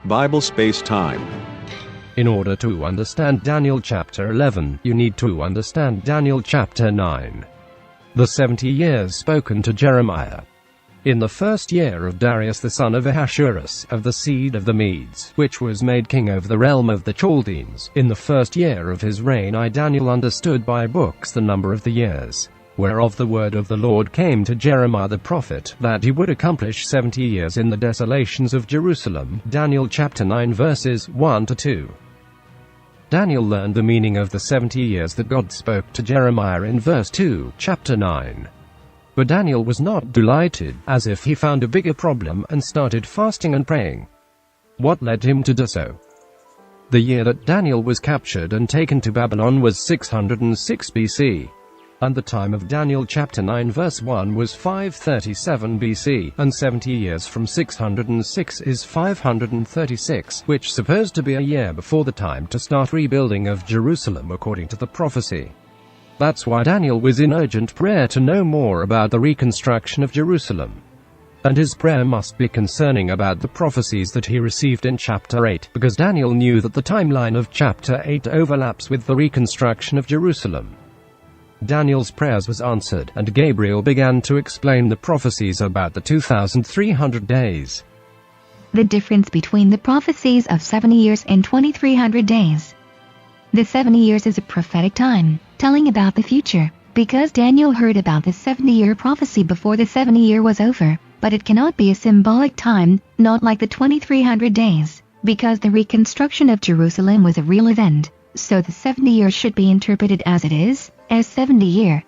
Bible Space Time. In order to understand Daniel chapter 11, you need to understand Daniel chapter 9. The 70 years spoken to Jeremiah. In the first year of Darius the son of Ahasuerus, of the seed of the Medes, which was made king over the realm of the Chaldeans, in the first year of his reign I Daniel understood by books the number of the years, whereof the word of the Lord came to Jeremiah the prophet, that he would accomplish 70 years in the desolations of Jerusalem. Daniel chapter 9 verses 1-2. Daniel learned the meaning of the 70 years that God spoke to Jeremiah in verse 2, chapter 9. But Daniel was not delighted, as if he found a bigger problem, and started fasting and praying. What led him to do so? The year that Daniel was captured and taken to Babylon was 606 BC. And the time of Daniel chapter 9 verse 1 was 537 BC, and 70 years from 606 is 536, which supposed to be a year before the time to start rebuilding of Jerusalem according to the prophecy. That's why Daniel was in urgent prayer to know more about the reconstruction of Jerusalem. And his prayer must be concerning about the prophecies that he received in chapter 8, because Daniel knew that the timeline of chapter 8 overlaps with the reconstruction of Jerusalem. Daniel's prayers was answered, and Gabriel began to explain the prophecies about the 2,300 days. The difference between the prophecies of 70 years and 2,300 days. The 70 years is a prophetic time, telling about the future, because Daniel heard about the 70-year prophecy before the 70 year was over, but it cannot be a symbolic time, not like the 2,300 days, because the reconstruction of Jerusalem was a real event, so the 70 years should be interpreted as it is, as 70 year.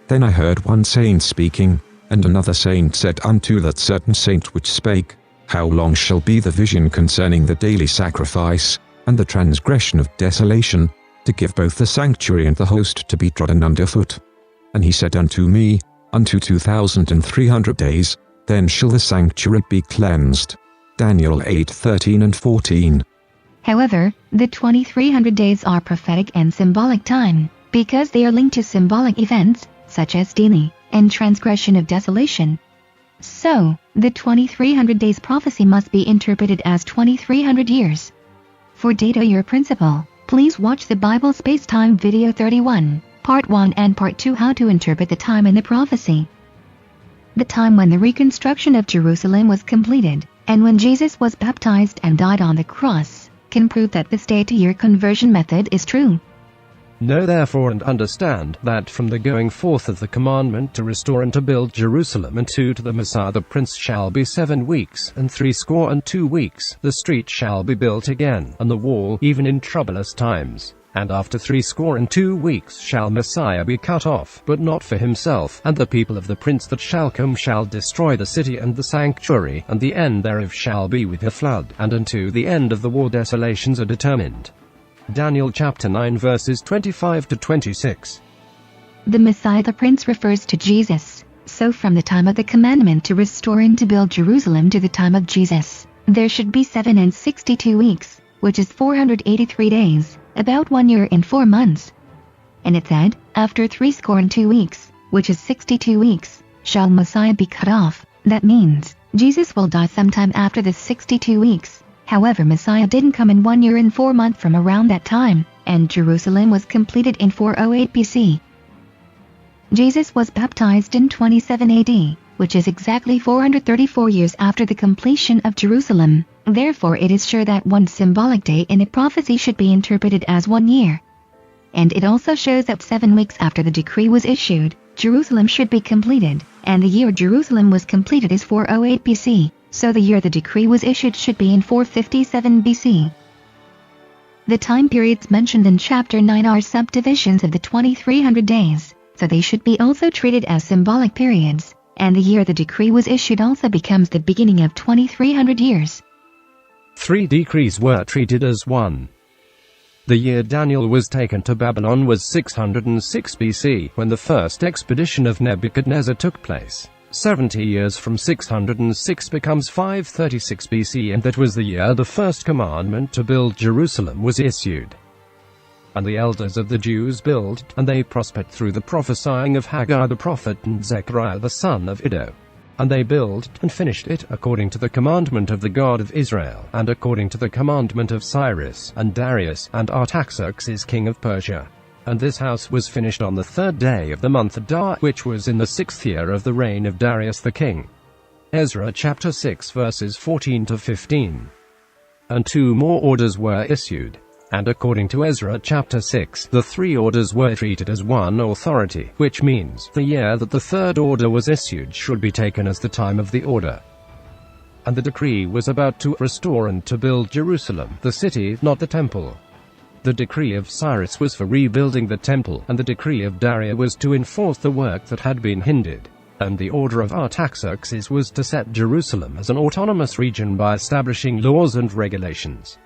Then I heard one saint speaking, and another saint said unto that certain saint which spake, How long shall be the vision concerning the daily sacrifice, and the transgression of desolation, to give both the sanctuary and the host to be trodden under foot? And he said unto me, Unto 2,300 days, then shall the sanctuary be cleansed. Daniel 8:13 and 14. However, the 2,300 days are prophetic and symbolic time, because they are linked to symbolic events, such as daily, and transgression of desolation. So, the 2,300 days prophecy must be interpreted as 2,300 years. For data your principle, please watch the Bible Space Time video 31, part 1 and part 2 how to interpret the time in the prophecy. The time when the reconstruction of Jerusalem was completed, and when Jesus was baptized and died on the cross, can prove that this day-to-year conversion method is true. Know therefore and understand, that from the going forth of the commandment to restore and to build Jerusalem unto the Messiah the Prince shall be 7 weeks, and 62 weeks, the street shall be built again, and the wall, even in troublous times. And after 62 weeks shall Messiah be cut off, but not for himself, and the people of the Prince that shall come shall destroy the city and the sanctuary, and the end thereof shall be with a flood, and unto the end of the war desolations are determined. Daniel chapter 9 verses 25-26. The Messiah the Prince refers to Jesus, so from the time of the commandment to restore and to build Jerusalem to the time of Jesus, there should be 7 and 62 weeks, which is 483 days, about 1 year and 4 months. And it said, after 62 weeks, which is 62 weeks, shall Messiah be cut off. That means, Jesus will die sometime after the 62 weeks. However, Messiah didn't come in 1 year and 4 months from around that time, and Jerusalem was completed in 408 BC. Jesus was baptized in 27 AD, which is exactly 434 years after the completion of Jerusalem. Therefore it is sure that one symbolic day in a prophecy should be interpreted as 1 year. And it also shows that 7 weeks after the decree was issued, Jerusalem should be completed, and the year Jerusalem was completed is 408 BC. So the year the decree was issued should be in 457 BC. The time periods mentioned in chapter 9 are subdivisions of the 2,300 days, so they should be also treated as symbolic periods, and the year the decree was issued also becomes the beginning of 2,300 years. 3 decrees were treated as one. The year Daniel was taken to Babylon was 606 BC, when the first expedition of Nebuchadnezzar took place. 70 years from 606 becomes 536 BC, and that was the year the first commandment to build Jerusalem was issued. And the elders of the Jews built, and they prospered through the prophesying of Haggai the prophet and Zechariah the son of Iddo. And they built and finished it according to the commandment of the God of Israel, and according to the commandment of Cyrus, and Darius, and Artaxerxes king of Persia. And this house was finished on the 3rd day of the month Adar, which was in the 6th year of the reign of Darius the king. Ezra chapter 6 verses 14 to 15. And 2 more orders were issued. And according to Ezra chapter 6, the 3 orders were treated as one authority, which means the year that the 3rd order was issued should be taken as the time of the order. And the decree was about to restore and to build Jerusalem, the city, not the temple. The decree of Cyrus was for rebuilding the temple, and the decree of Darius was to enforce the work that had been hindered. And the order of Artaxerxes was to set Jerusalem as an autonomous region by establishing laws and regulations.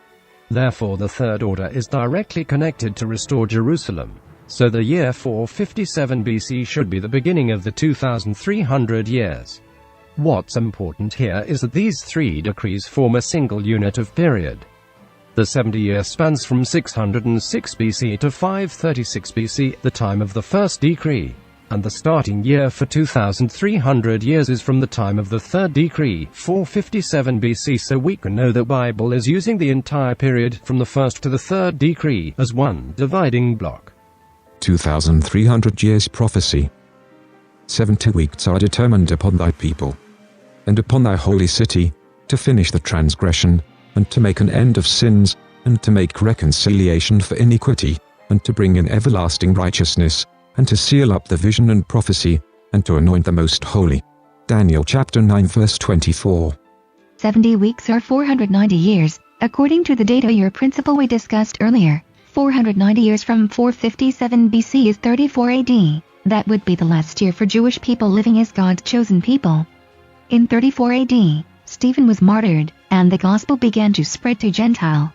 Therefore the 3rd order is directly connected to restore Jerusalem. So the year 457 BC should be the beginning of the 2300 years. What's important here is that these 3 decrees form a single unit of period. The 70-year spans from 606 BC to 536 BC, the time of the first decree. And the starting year for 2300 years is from the time of the 3rd decree, 457 BC, so we can know the Bible is using the entire period from the 1st to the 3rd decree as one dividing block. 2300 years prophecy. 70 weeks are determined upon thy people, and upon thy holy city, to finish the transgression, and to make an end of sins, and to make reconciliation for iniquity, and to bring in everlasting righteousness, and to seal up the vision and prophecy, and to anoint the most holy. Daniel chapter 9 verse 24. 70 weeks are 490 years, according to the data year principle we discussed earlier. 490 years from 457 BC is 34 AD. That would be the last year for Jewish people living as God's chosen people. In 34 AD, Stephen was martyred, and the gospel began to spread to Gentile.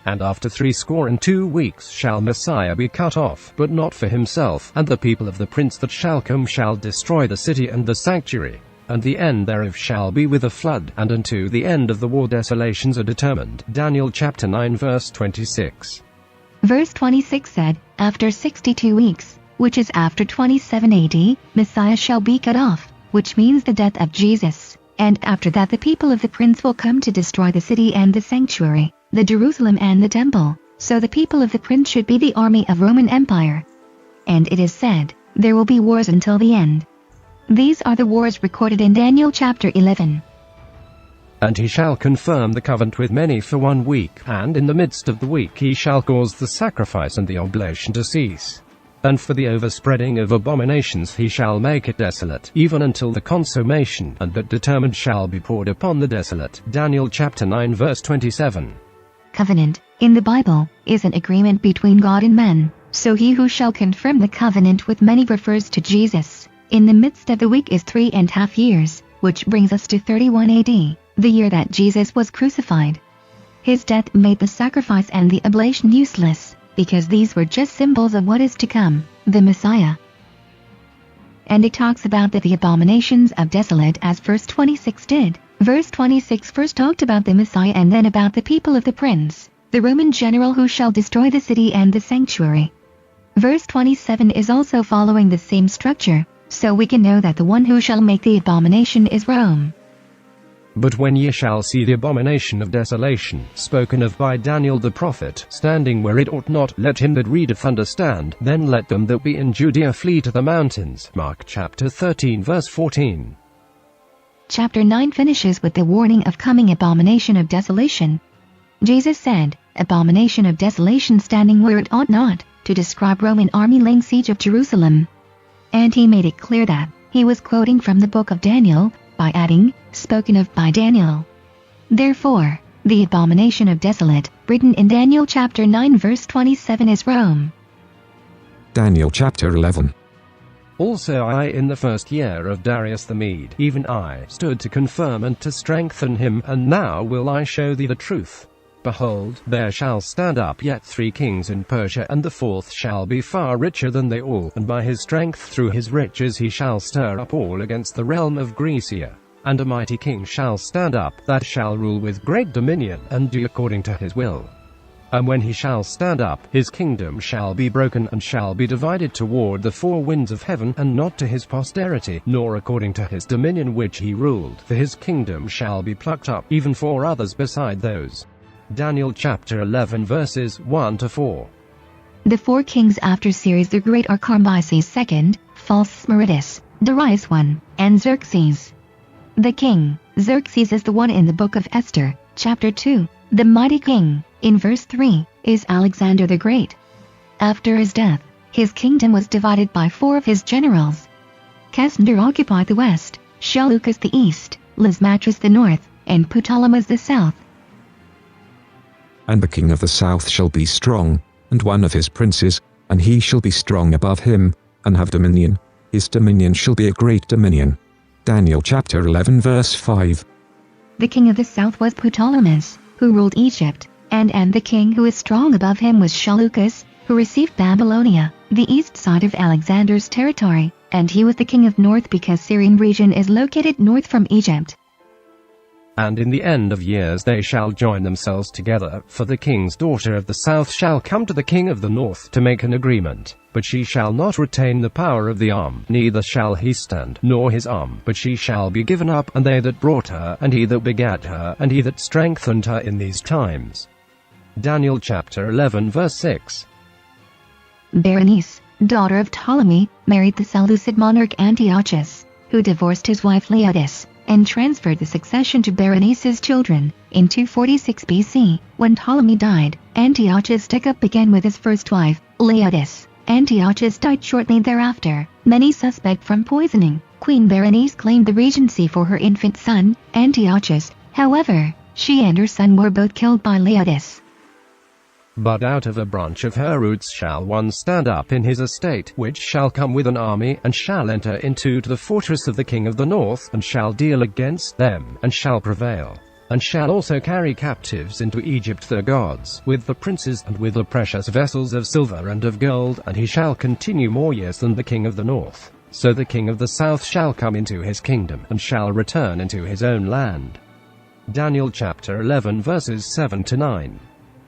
And after 62 weeks shall Messiah be cut off, but not for himself, and the people of the prince that shall come shall destroy the city and the sanctuary, and the end thereof shall be with a flood, and unto the end of the war desolations are determined. Daniel chapter 9 verse 26. Verse 26 said, after 62 weeks, which is after 27 AD, Messiah shall be cut off, which means the death of Jesus, and after that the people of the prince will come to destroy the city and the sanctuary, the Jerusalem and the temple, so the people of the prince should be the army of Roman Empire. And it is said, there will be wars until the end. These are the wars recorded in Daniel chapter 11. And he shall confirm the covenant with many for 1 week, and in the midst of the week he shall cause the sacrifice and the oblation to cease. And for the overspreading of abominations he shall make it desolate, even until the consummation, and that determined shall be poured upon the desolate. Daniel chapter 9 verse 27. Covenant, in the Bible, is an agreement between God and men, so he who shall confirm the covenant with many refers to Jesus. In the midst of the week is 3.5 years, which brings us to 31 AD, the year that Jesus was crucified. His death made the sacrifice and the oblation useless, because these were just symbols of what is to come, the Messiah. And it talks about the abominations of desolate as verse 26 did. Verse 26 first talked about the Messiah and then about the people of the prince, the Roman general who shall destroy the city and the sanctuary. Verse 27 is also following the same structure, so we can know that the one who shall make the abomination is Rome. But when ye shall see the abomination of desolation, spoken of by Daniel the prophet, standing where it ought not, let him that readeth understand, then let them that be in Judea flee to the mountains. Mark chapter 13 verse 14. Chapter 9 finishes with the warning of coming abomination of desolation. Jesus said, abomination of desolation standing where it ought not, to describe Roman army laying siege of Jerusalem. And he made it clear that he was quoting from the book of Daniel, by adding, spoken of by Daniel. Therefore, the abomination of desolate, written in Daniel chapter 9 verse 27 is Rome. Daniel chapter 11. Also I in the 1st year of Darius the Mede, even I, stood to confirm and to strengthen him, and now will I show thee the truth. Behold, there shall stand up yet 3 kings in Persia, and the 4th shall be far richer than they all, and by his strength through his riches he shall stir up all against the realm of Grecia. And a mighty king shall stand up, that shall rule with great dominion, and do according to his will. And when he shall stand up, his kingdom shall be broken and shall be divided toward the four winds of heaven, and not to his posterity, nor according to his dominion which he ruled, for his kingdom shall be plucked up, even for others beside those. Daniel chapter 11 verses 1 to 4. The four kings after Cyrus the Great are Cambyses II, false Smerdis, Darius I, and Xerxes. The king, Xerxes, is the one in the book of Esther, chapter 2. The mighty king, in verse 3, is Alexander the Great. After his death, his kingdom was divided by four of his generals. Cassander occupied the west, Seleucus the east, Lysimachus the north, and Ptolemy the south. And the king of the south shall be strong, and one of his princes, and he shall be strong above him, and have dominion. His dominion shall be a great dominion. Daniel chapter 11 verse 5. The king of the south was Ptolemy, who ruled Egypt, and the king who is strong above him was Seleucus, who received Babylonia, the east side of Alexander's territory, and he was the king of north because Syrian region is located north from Egypt. And in the end of years they shall join themselves together, for the king's daughter of the south shall come to the king of the north to make an agreement, but she shall not retain the power of the arm, neither shall he stand, nor his arm, but she shall be given up, and they that brought her, and he that begat her, and he that strengthened her in these times. Daniel chapter 11 verse 6. Berenice, daughter of Ptolemy, married the Seleucid monarch Antiochus, who divorced his wife Laodice, and transferred the succession to Berenice's children. In 246 BC, when Ptolemy died, Antiochus took up again with his first wife, Laodice. Antiochus died shortly thereafter, many suspect from poisoning. Queen Berenice claimed the regency for her infant son, Antiochus. However, she and her son were both killed by Laodice. But out of a branch of her roots shall one stand up in his estate, which shall come with an army, and shall enter into the fortress of the king of the north, and shall deal against them, and shall prevail, and shall also carry captives into Egypt their gods, with the princes and with the precious vessels of silver and of gold, and he shall continue more years than the king of the north. So the king of the south shall come into his kingdom, and shall return into his own land. Daniel chapter 11 verses 7 to 9.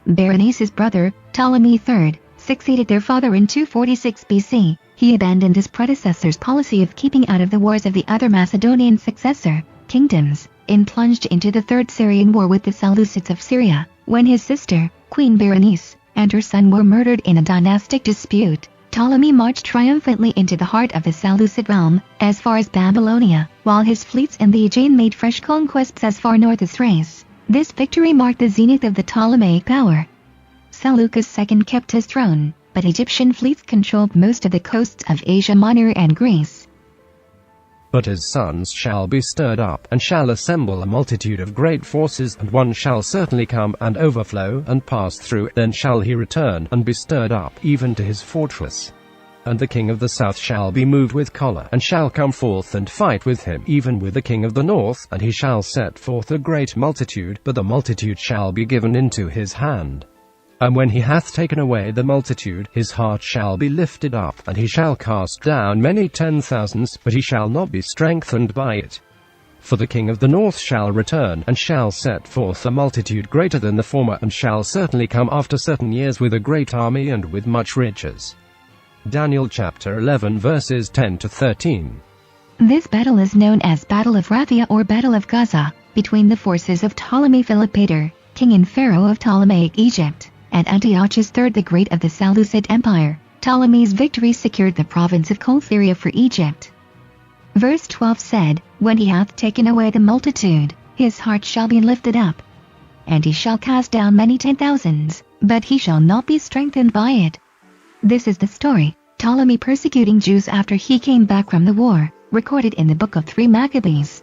Berenice's brother, Ptolemy III, succeeded their father in 246 BC. He abandoned his predecessor's policy of keeping out of the wars of the other Macedonian successor kingdoms, and plunged into the Third Syrian War with the Seleucids of Syria, when his sister, Queen Berenice, and her son were murdered in a dynastic dispute. Ptolemy marched triumphantly into the heart of the Seleucid realm, as far as Babylonia, while his fleets in the Aegean made fresh conquests as far north as Thrace. This victory marked the zenith of the Ptolemaic power. Seleucus II kept his throne, but Egyptian fleets controlled most of the coasts of Asia Minor and Greece. But his sons shall be stirred up, and shall assemble a multitude of great forces, and one shall certainly come and overflow and pass through, then shall he return and be stirred up even to his fortress. And the king of the south shall be moved with choler, and shall come forth and fight with him, even with the king of the north, and he shall set forth a great multitude, but the multitude shall be given into his hand. And when he hath taken away the multitude, his heart shall be lifted up, and he shall cast down many 10,000s, but he shall not be strengthened by it. For the king of the north shall return, and shall set forth a multitude greater than the former, and shall certainly come after certain years with a great army and with much riches. Daniel chapter 11 verses 10 to 13. This battle is known as Battle of Raphia or Battle of Gaza, between the forces of Ptolemy Philopator, king and pharaoh of Ptolemaic Egypt, and Antiochus III the Great of the Seleucid Empire. Ptolemy's victory secured the province of Colthyria for Egypt. Verse 12 said, When he hath taken away the multitude, his heart shall be lifted up. And he shall cast down many 10,000s, but he shall not be strengthened by it. This is the story, Ptolemy persecuting Jews after he came back from the war, recorded in the book of 3 Maccabees.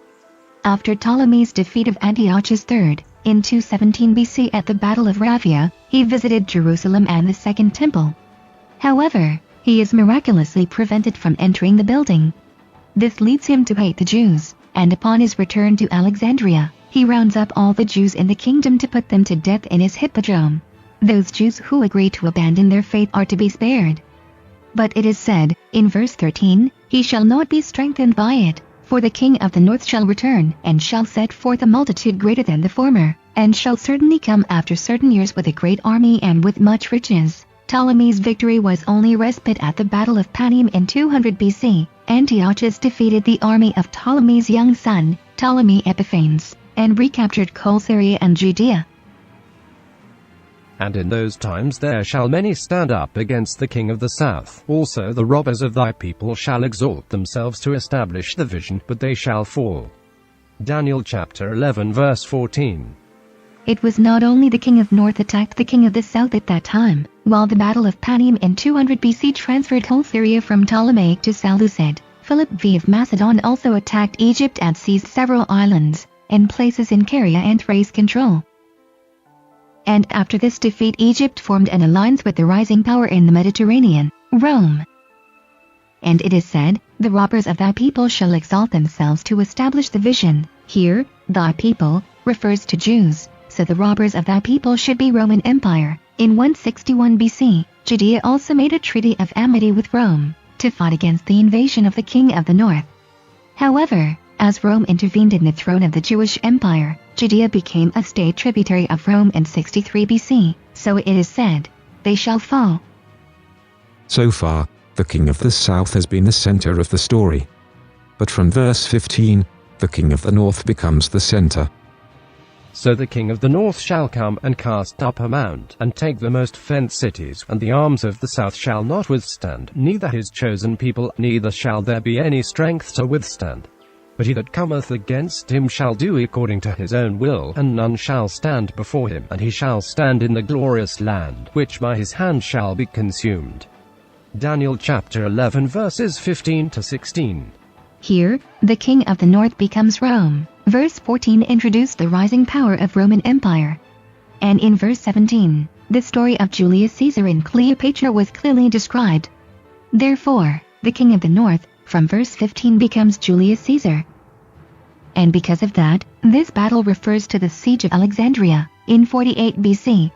After Ptolemy's defeat of Antiochus III, in 217 BC at the Battle of Raphia, he visited Jerusalem and the Second Temple. However, he is miraculously prevented from entering the building. This leads him to hate the Jews, and upon his return to Alexandria, he rounds up all the Jews in the kingdom to put them to death in his hippodrome. Those Jews who agree to abandon their faith are to be spared. But it is said, in verse 13, he shall not be strengthened by it, For the king of the north shall return, and shall set forth a multitude greater than the former, and shall certainly come after certain years with a great army and with much riches. Ptolemy's victory was only respite at the Battle of Panim in 200 BC. Antiochus defeated the army of Ptolemy's young son, Ptolemy Epiphanes, and recaptured Coele and Judea. And in those times there shall many stand up against the king of the south. Also the robbers of thy people shall exalt themselves to establish the vision, but they shall fall. Daniel chapter 11 verse 14. It was not only the king of north attacked the king of the south at that time. While the Battle of Panim in 200 BC transferred whole Syria from Ptolemaic to Seleucid, Philip V of Macedon also attacked Egypt and seized several islands and places in Caria and Thrace control. And after this defeat, Egypt formed an alliance with the rising power in the Mediterranean, Rome. And it is said, the robbers of thy people shall exalt themselves to establish the vision. Here, thy people refers to Jews, so the robbers of thy people should be Roman Empire. In 161 BC, Judea also made a treaty of amity with Rome, to fight against the invasion of the king of the north. However, as Rome intervened in the throne of the Jewish Empire, Judea became a state tributary of Rome in 63 BC, so it is said, they shall fall. So far, the king of the south has been the center of the story. But from verse 15, the king of the north becomes the center. So the king of the north shall come and cast up a mound, and take the most fenced cities, and the arms of the south shall not withstand, neither his chosen people, neither shall there be any strength to withstand. But he that cometh against him shall do according to his own will, and none shall stand before him, and he shall stand in the glorious land, which by his hand shall be consumed. Daniel chapter 11 verses 15 to 16. Here, the king of the north becomes Rome. Verse 14 introduced the rising power of Roman Empire. And in verse 17, the story of Julius Caesar and Cleopatra was clearly described. Therefore, the king of the north, from verse 15 becomes Julius Caesar. And because of that, this battle refers to the siege of Alexandria, in 48 BC.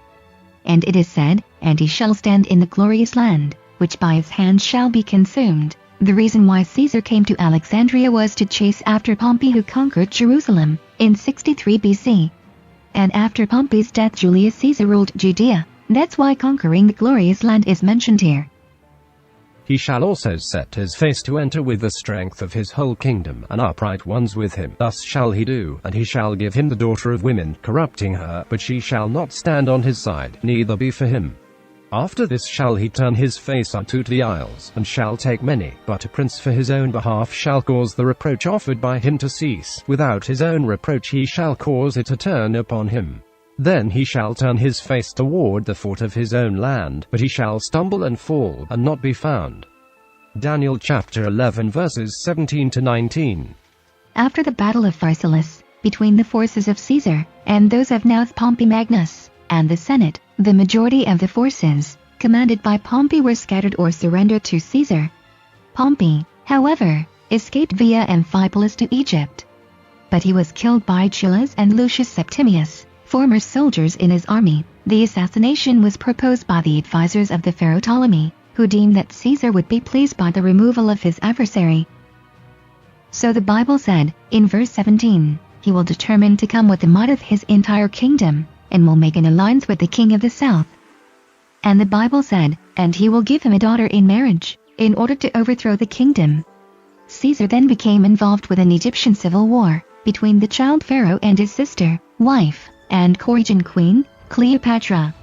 And it is said, and he shall stand in the glorious land, which by his hand shall be consumed. The reason why Caesar came to Alexandria was to chase after Pompey, who conquered Jerusalem in 63 BC. And after Pompey's death, Julius Caesar ruled Judea. That's why conquering the glorious land is mentioned here. He shall also set his face to enter with the strength of his whole kingdom, and upright ones with him. Thus shall he do, and he shall give him the daughter of women, corrupting her, but she shall not stand on his side, neither be for him. After this shall he turn his face unto the isles, and shall take many, but a prince for his own behalf shall cause the reproach offered by him to cease. Without his own reproach he shall cause it to turn upon him. Then he shall turn his face toward the fort of his own land, but he shall stumble and fall, and not be found. Daniel chapter 11 verses 17 to 19. After the battle of Pharsalus, between the forces of Caesar, and those of now Pompey Magnus, and the Senate, the majority of the forces, commanded by Pompey, were scattered or surrendered to Caesar. Pompey, however, escaped via Amphipolis to Egypt. But he was killed by Achillas and Lucius Septimius, former soldiers in his army. The assassination was proposed by the advisors of the Pharaoh Ptolemy, who deemed that Caesar would be pleased by the removal of his adversary. So the Bible said, in verse 17, he will determine to come with the might of his entire kingdom, and will make an alliance with the king of the south. And the Bible said, and he will give him a daughter in marriage, in order to overthrow the kingdom. Caesar then became involved with an Egyptian civil war, between the child Pharaoh and his sister, wife, and Corrigan queen, Cleopatra.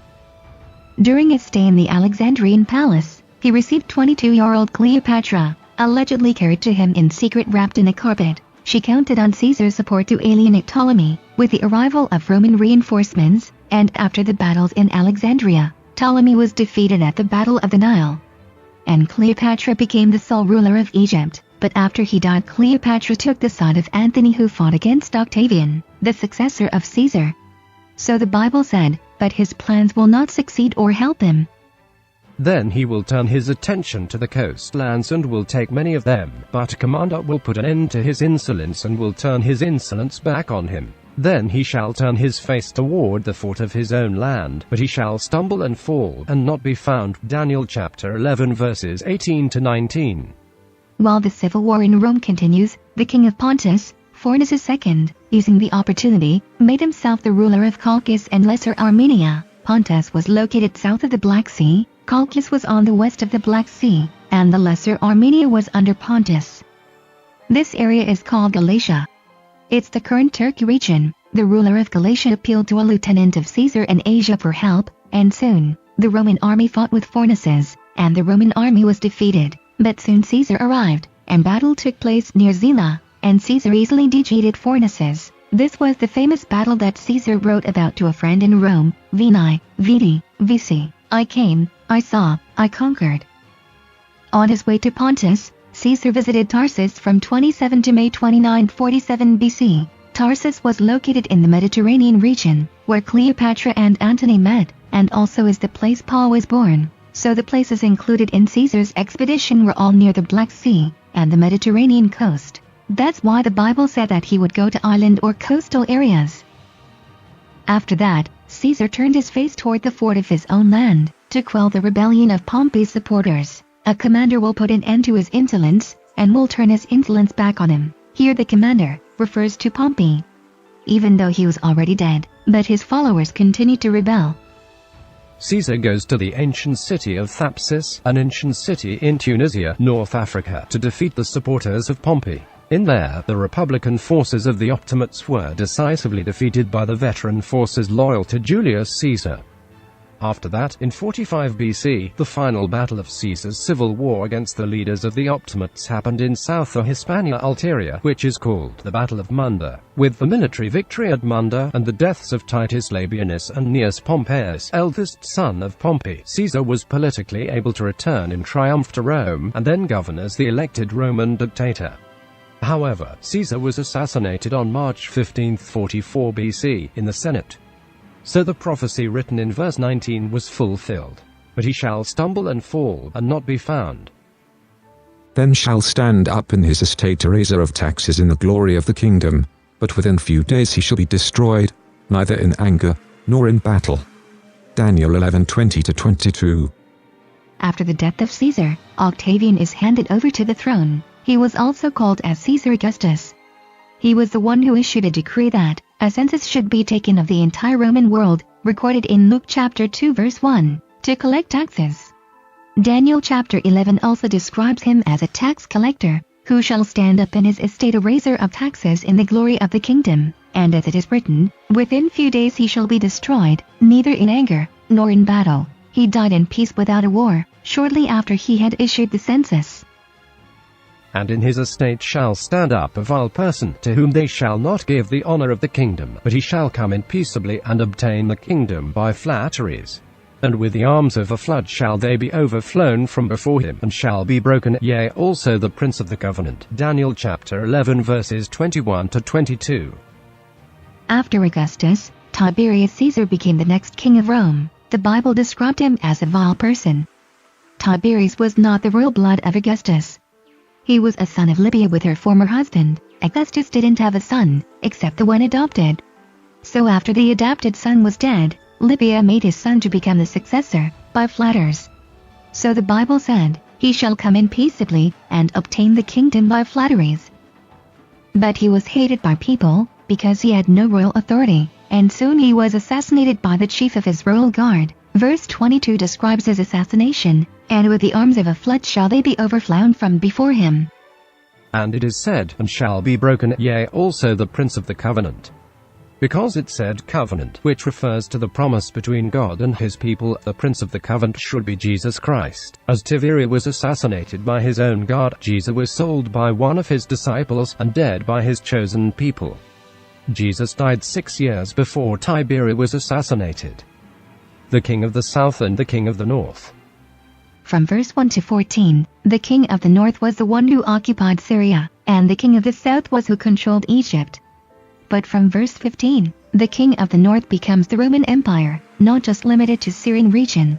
During his stay in the Alexandrian palace, he received 22-year-old Cleopatra, allegedly carried to him in secret wrapped in a carpet. She counted on Caesar's support to alienate Ptolemy. With the arrival of Roman reinforcements, and after the battles in Alexandria, Ptolemy was defeated at the Battle of the Nile. And Cleopatra became the sole ruler of Egypt. But after he died, Cleopatra took the side of Antony, who fought against Octavian, the successor of Caesar. So the Bible said, but his plans will not succeed or help him. Then he will turn his attention to the coastlands and will take many of them, but a commander will put an end to his insolence and will turn his insolence back on him. Then he shall turn his face toward the fort of his own land, but he shall stumble and fall, and not be found. Daniel chapter 11 verses 18 to 19. While the civil war in Rome continues, The king of Pontus, Phoenicia II, using the opportunity, made himself the ruler of Colchis and Lesser Armenia. Pontus was located south of the Black Sea, Colchis was on the west of the Black Sea, and the Lesser Armenia was under Pontus. This area is called Galatia. It's the current Turkey region. The ruler of Galatia appealed to a lieutenant of Caesar in Asia for help, and soon, the Roman army fought with Phoenices, and the Roman army was defeated. But soon Caesar arrived, and battle took place near Zela, and Caesar easily defeated Phoenices. This was the famous battle that Caesar wrote about to a friend in Rome, Veni, Vidi, Vici, I came, I saw, I conquered. On his way to Pontus, Caesar visited Tarsus from 27 to May 29, 47 BC. Tarsus was located in the Mediterranean region, where Cleopatra and Antony met, and also is the place Paul was born. So the places included in Caesar's expedition were all near the Black Sea and the Mediterranean coast. That's why the Bible said that he would go to island or coastal areas. After that, Caesar turned his face toward the fort of his own land, to quell the rebellion of Pompey's supporters. A commander will put an end to his insolence, and will turn his insolence back on him. Here the commander refers to Pompey. Even though he was already dead, but his followers continued to rebel. Caesar goes to the ancient city of Thapsus, an ancient city in Tunisia, North Africa, to defeat the supporters of Pompey. In there, the Republican forces of the Optimates were decisively defeated by the veteran forces loyal to Julius Caesar. After that, in 45 BC, the final battle of Caesar's civil war against the leaders of the Optimates happened in South Hispania Ulterior, which is called the Battle of Munda. With the military victory at Munda and the deaths of Titus Labienus and Gnaeus Pompeius, eldest son of Pompey, Caesar was politically able to return in triumph to Rome and then govern as the elected Roman dictator. However, Caesar was assassinated on March 15, 44 BC, in the Senate. So the prophecy written in verse 19 was fulfilled. But he shall stumble and fall, and not be found. Then shall stand up in his estate a raiser of taxes in the glory of the kingdom, but within few days he shall be destroyed, neither in anger, nor in battle. Daniel 11:20-22. After the death of Caesar, Octavian is handed over to the throne. He was also called as Caesar Augustus. He was the one who issued a decree that a census should be taken of the entire Roman world, recorded in Luke chapter 2 verse 1, to collect taxes. Daniel chapter 11 also describes him as a tax collector, who shall stand up in his estate a raiser of taxes in the glory of the kingdom, and as it is written, within few days he shall be destroyed, neither in anger, nor in battle. He died in peace without a war, shortly after he had issued the census. And in his estate shall stand up a vile person, to whom they shall not give the honor of the kingdom, but he shall come in peaceably and obtain the kingdom by flatteries. And with the arms of a flood shall they be overflown from before him, and shall be broken, yea, also the prince of the covenant. Daniel chapter 11 verses 21-22. After Augustus, Tiberius Caesar became the next king of Rome. The Bible described him as a vile person. Tiberius was not the royal blood of Augustus. He was a son of Livia with her former husband. Augustus didn't have a son, except the one adopted. So after the adopted son was dead, Livia made his son to become the successor, by flatters. So the Bible said, he shall come in peaceably, and obtain the kingdom by flatteries. But he was hated by people, because he had no royal authority, and soon he was assassinated by the chief of his royal guard. Verse 22 describes his assassination, and with the arms of a flood shall they be overflown from before him. And it is said, and shall be broken, yea, also the prince of the covenant. Because it said covenant, which refers to the promise between God and his people, the prince of the covenant should be Jesus Christ. As Tiberius was assassinated by his own guard, Jesus was sold by one of his disciples, and dead by his chosen people. Jesus died 6 years before Tiberius was assassinated. The king of the south and the king of the north. From verse 1 to 14, the king of the north was the one who occupied Syria, and the king of the south was who controlled Egypt. But from verse 15, the king of the north becomes the Roman Empire, not just limited to Syrian region.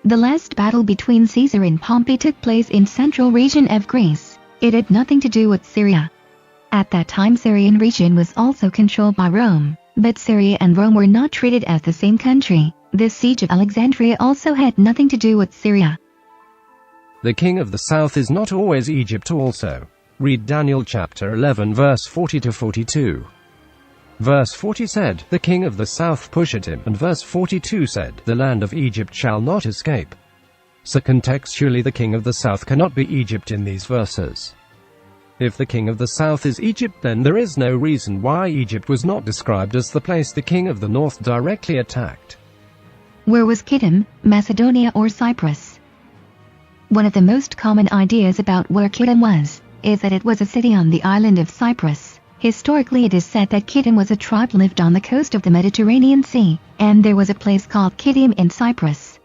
The last battle between Caesar and Pompey took place in central region of Greece. It had nothing to do with Syria. At that time Syrian region was also controlled by Rome, but Syria and Rome were not treated as the same country. The siege of Alexandria also had nothing to do with Syria. The king of the south is not always Egypt also. Read Daniel chapter 11 verse 40 to 42. Verse 40 said, "The king of the south pushed him," and verse 42 said, "The land of Egypt shall not escape." So contextually the king of the south cannot be Egypt in these verses. If the king of the south is Egypt, then there is no reason why Egypt was not described as the place the king of the north directly attacked. Where was Kittim, Macedonia or Cyprus? One of the most common ideas about where Kittim was, is that it was a city on the island of Cyprus. Historically it is said that Kittim was a tribe lived on the coast of the Mediterranean Sea, and there was a place called Kittim in Cyprus.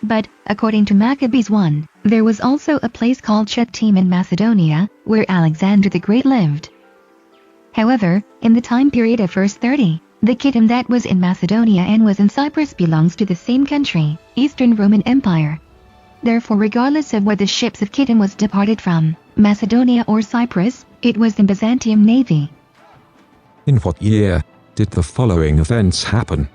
But, according to Maccabees 1, there was also a place called Chittim in Macedonia, where Alexander the Great lived. However, in the time period of verse 30, the Kittim that was in Macedonia and was in Cyprus belongs to the same country, Eastern Roman Empire. Therefore, regardless of where the ships of Kittim was departed from, Macedonia or Cyprus, it was the Byzantium navy. In what year did the following events happen?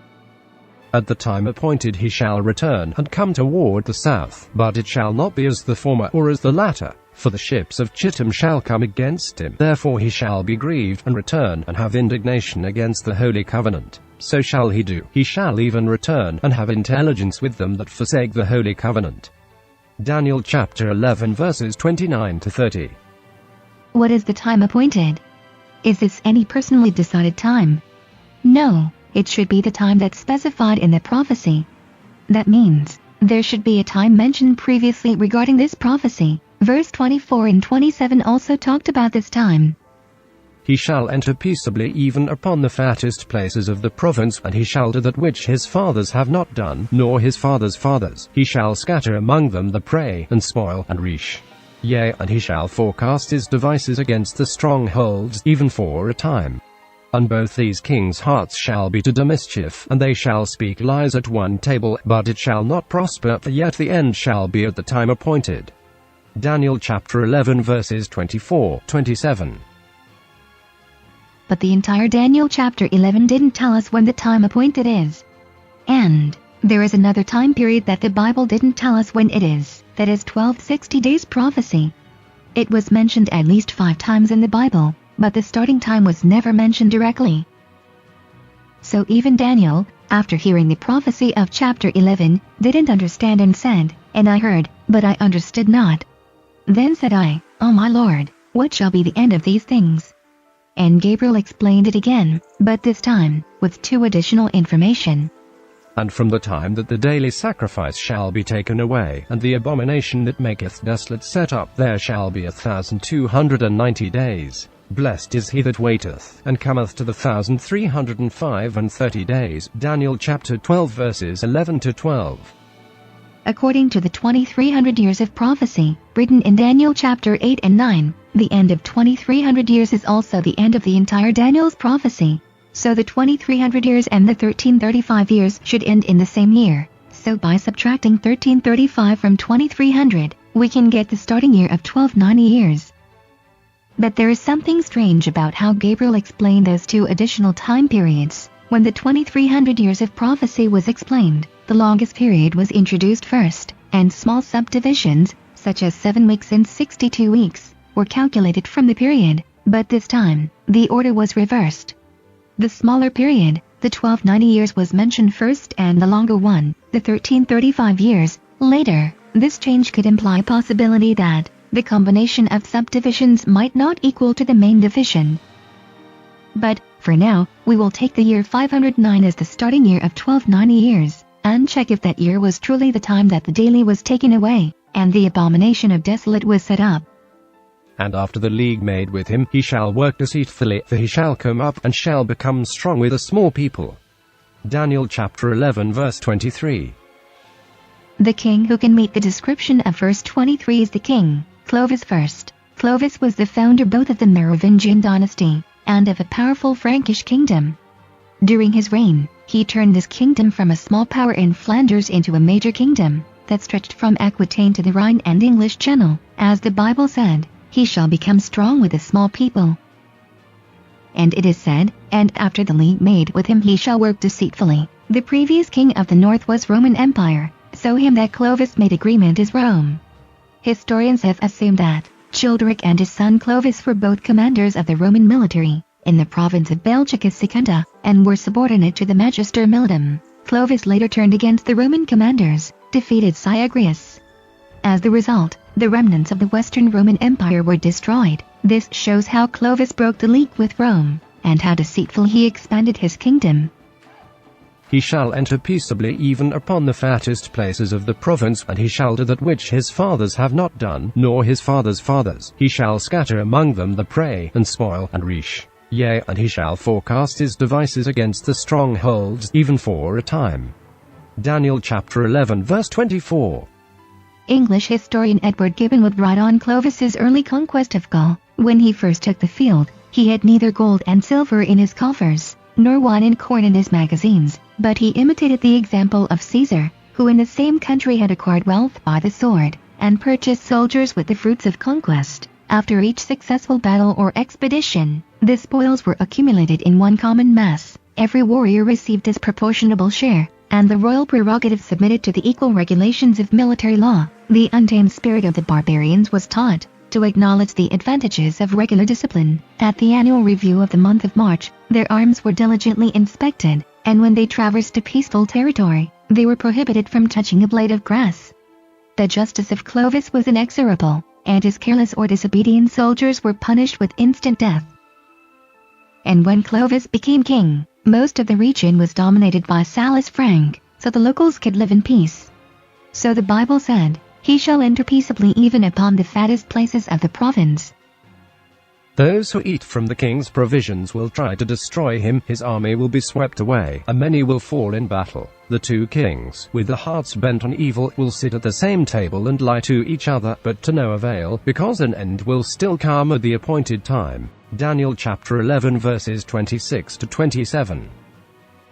At the time appointed he shall return and come toward the south, but it shall not be as the former or as the latter, for the ships of Chittim shall come against him. Therefore he shall be grieved and return and have indignation against the holy covenant. So shall he do. He shall even return and have intelligence with them that forsake the holy covenant. Daniel chapter 11 verses 29 to 30. What is the time appointed? Is this any personally decided time? No, it should be the time that's specified in the prophecy. That means, there should be a time mentioned previously regarding this prophecy. Verse 24 and 27 also talked about this time. He shall enter peaceably even upon the fattest places of the province, and he shall do that which his fathers have not done, nor his fathers' fathers. He shall scatter among them the prey, and spoil, and reach. Yea, and he shall forecast his devices against the strongholds, even for a time. And both these kings' hearts shall be to do mischief, and they shall speak lies at one table, but it shall not prosper, for yet the end shall be at the time appointed. Daniel chapter 11 verses 24, 27. But the entire Daniel chapter 11 didn't tell us when the time appointed is. And there is another time period that the Bible didn't tell us when it is, that is 1260 days prophecy. It was mentioned at least 5 times in the Bible, but the starting time was never mentioned directly. So even Daniel, after hearing the prophecy of chapter 11, didn't understand and said, "And I heard, but I understood not. Then said I, O my Lord, what shall be the end of these things?" And Gabriel explained it again, but this time, with 2 additional information. And from the time that the daily sacrifice shall be taken away, and the abomination that maketh desolate set up, there shall be 1,290 days. Blessed is he that waiteth, and cometh to the 1,305 and 30 days. Daniel chapter 12 verses 11 to 12. According to the 2300 years of prophecy, written in Daniel chapter 8 and 9, the end of 2300 years is also the end of the entire Daniel's prophecy. So the 2300 years and the 1335 years should end in the same year. So by subtracting 1335 from 2300, we can get the starting year of 1290 years. But there is something strange about how Gabriel explained those 2 additional time periods. When the 2300 years of prophecy was explained, the longest period was introduced first, and small subdivisions, such as 7 weeks and 62 weeks, were calculated from the period, but this time, the order was reversed. The smaller period, the 1290 years, was mentioned first and the longer one, the 1335 years, later. This change could imply possibility that the combination of subdivisions might not equal to the main division. But, for now, we will take the year 509 as the starting year of 1290 years, and check if that year was truly the time that the daily was taken away, and the abomination of desolate was set up. And after the league made with him, he shall work deceitfully, for he shall come up, and shall become strong with a small people. Daniel chapter 11 verse 23. The king who can meet the description of verse 23 is the king, Clovis first. Clovis was the founder both of the Merovingian dynasty, and of a powerful Frankish kingdom. During his reign, he turned this kingdom from a small power in Flanders into a major kingdom, that stretched from Aquitaine to the Rhine and English Channel. As the Bible said, he shall become strong with a small people. And it is said, and after the league made with him he shall work deceitfully. The previous king of the north was Roman Empire, so him that Clovis made agreement is Rome. Historians have assumed that Childeric and his son Clovis were both commanders of the Roman military in the province of Belgica Secunda, and were subordinate to the Magister Militum. Clovis later turned against the Roman commanders, defeated Syagrius. As the result, the remnants of the Western Roman Empire were destroyed. This shows how Clovis broke the league with Rome, and how deceitfully he expanded his kingdom. He shall enter peaceably even upon the fattest places of the province, and he shall do that which his fathers have not done, nor his fathers' fathers. He shall scatter among them the prey, and spoil, and reach. Yea, and he shall forecast his devices against the strongholds, even for a time. Daniel chapter 11 verse 24. English historian Edward Gibbon would write on Clovis's early conquest of Gaul. When he first took the field, he had neither gold and silver in his coffers, nor wine and corn in his magazines, but he imitated the example of Caesar, who in the same country had acquired wealth by the sword, and purchased soldiers with the fruits of conquest. After each successful battle or expedition, the spoils were accumulated in one common mass. Every warrior received his proportionable share, and the royal prerogative submitted to the equal regulations of military law. The untamed spirit of the barbarians was taught to acknowledge the advantages of regular discipline. At the annual review of the month of March, their arms were diligently inspected, and when they traversed a peaceful territory, they were prohibited from touching a blade of grass. The justice of Clovis was inexorable, and his careless or disobedient soldiers were punished with instant death. And when Clovis became king, most of the region was dominated by Salus Frank, so the locals could live in peace. So the Bible said, "He shall enter peaceably even upon the fattest places of the province." Those who eat from the king's provisions will try to destroy him. His army will be swept away, and many will fall in battle. The two kings, with their hearts bent on evil, will sit at the same table and lie to each other, but to no avail, because an end will still come at the appointed time. Daniel chapter 11 verses 26 to 27.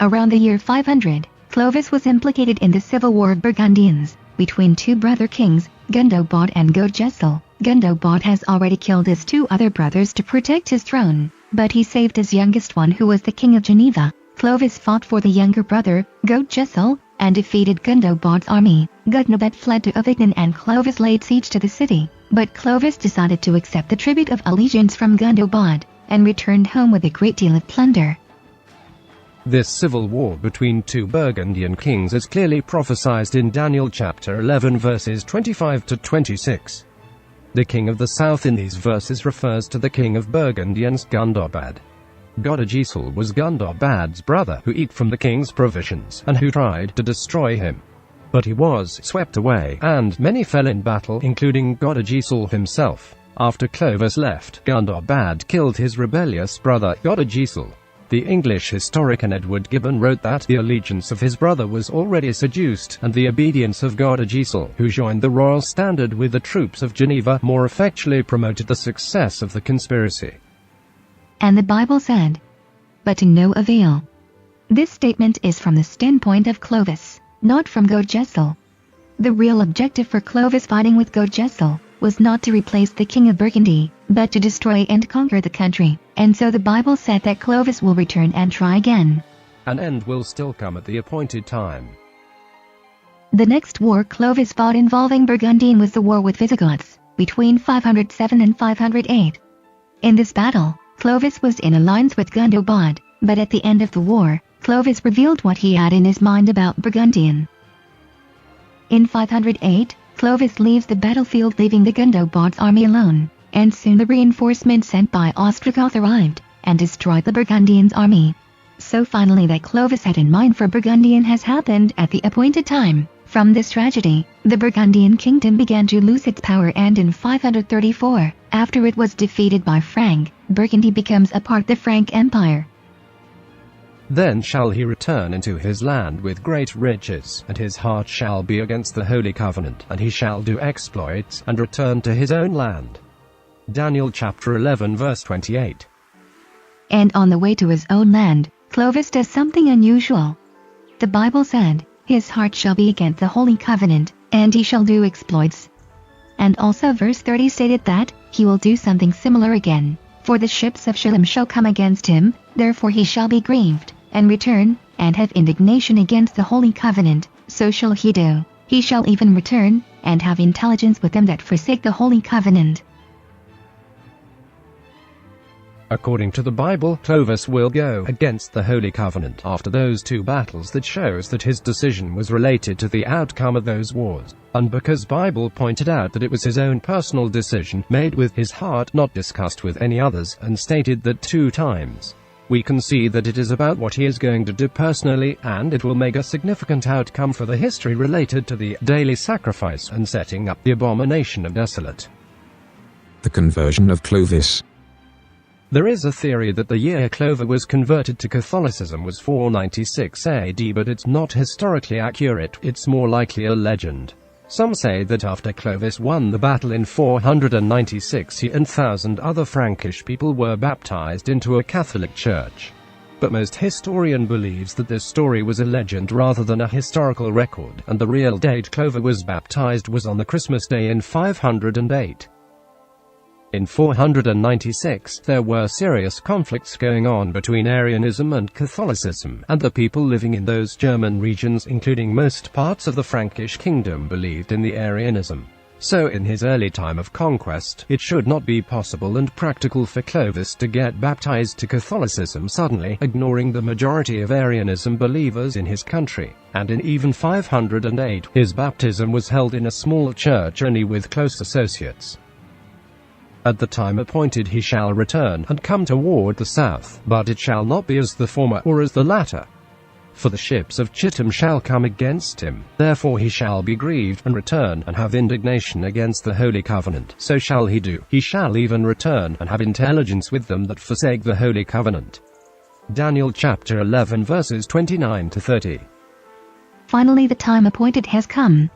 Around the year 500, Clovis was implicated in the civil war of Burgundians between two brother kings, Gundobad and Go-Jessel. Gundobad has already killed his two other brothers to protect his throne, but he saved his youngest one, who was the king of Geneva. Clovis fought for the younger brother, Go-Jessel, and defeated Gundobad's army. Gundobad fled to Avignon and Clovis laid siege to the city, but Clovis decided to accept the tribute of allegiance from Gundobad, and returned home with a great deal of plunder. This civil war between two Burgundian kings is clearly prophesied in Daniel chapter 11 verses 25 to 26. The king of the south in these verses refers to the king of Burgundians, Gundobad. Godegisel was Gundobad's brother, who ate from the king's provisions, and who tried to destroy him. But he was swept away, and many fell in battle, including Godegisel himself. After Clovis left, Gundobad killed his rebellious brother, Godegisel. The English historian Edward Gibbon wrote that the allegiance of his brother was already seduced, and the obedience of Godegisel, who joined the royal standard with the troops of Geneva, more effectually promoted the success of the conspiracy. And the Bible said, "But to no avail." This statement is from the standpoint of Clovis, not from Go-Jessel. The real objective for Clovis fighting with Go-Jessel was not to replace the king of Burgundy, but to destroy and conquer the country, and so the Bible said that Clovis will return and try again. An end will still come at the appointed time. The next war Clovis fought involving Burgundian was the war with Visigoths, between 507 and 508. In this battle, Clovis was in alliance with Gundobad, but at the end of the war, Clovis revealed what he had in his mind about Burgundian. In 508, Clovis leaves the battlefield, leaving the Gundobad's army alone, and soon the reinforcements sent by Ostrogoth arrived, and destroyed the Burgundians' army. So finally that Clovis had in mind for Burgundian has happened at the appointed time. From this tragedy, the Burgundian kingdom began to lose its power, and in 534, after it was defeated by Frank, Burgundy becomes a part of the Frank Empire. Then shall he return into his land with great riches, and his heart shall be against the holy covenant, and he shall do exploits, and return to his own land. Daniel chapter 11 verse 28. And on the way to his own land, Clovis does something unusual. The Bible said, "His heart shall be against the holy covenant, and he shall do exploits." And also verse 30 stated that he will do something similar again. "For the ships of Shalem shall come against him, therefore he shall be grieved, and return, and have indignation against the holy covenant, so shall he do. He shall even return, and have intelligence with them that forsake the holy covenant." According to the Bible, Clovis will go against the Holy Covenant after those two battles. That shows that his decision was related to the outcome of those wars, and because Bible pointed out that it was his own personal decision, made with his heart, not discussed with any others, and stated that 2 times. We can see that it is about what he is going to do personally, and it will make a significant outcome for the history related to the daily sacrifice and setting up the abomination of desolate. The conversion of Clovis. There is a theory that the year Clovis was converted to Catholicism was 496 AD, but it's not historically accurate. It's more likely a legend. Some say that after Clovis won the battle in 496, he and 1,000 other Frankish people were baptized into a Catholic church. But most historian believes that this story was a legend rather than a historical record, and the real date Clovis was baptized was on the Christmas day in 508. In 496, there were serious conflicts going on between Arianism and Catholicism, and the people living in those German regions, including most parts of the Frankish kingdom, believed in the Arianism. So in his early time of conquest, it should not be possible and practical for Clovis to get baptized to Catholicism suddenly, ignoring the majority of Arianism believers in his country. And in even 508, his baptism was held in a small church only with close associates. At the time appointed he shall return, and come toward the south, but it shall not be as the former, or as the latter. For the ships of Chittim shall come against him, therefore he shall be grieved, and return, and have indignation against the Holy Covenant. So shall he do. He shall even return, and have intelligence with them that forsake the Holy Covenant. Daniel chapter 11 verses 29 to 30. Finally the time appointed has come.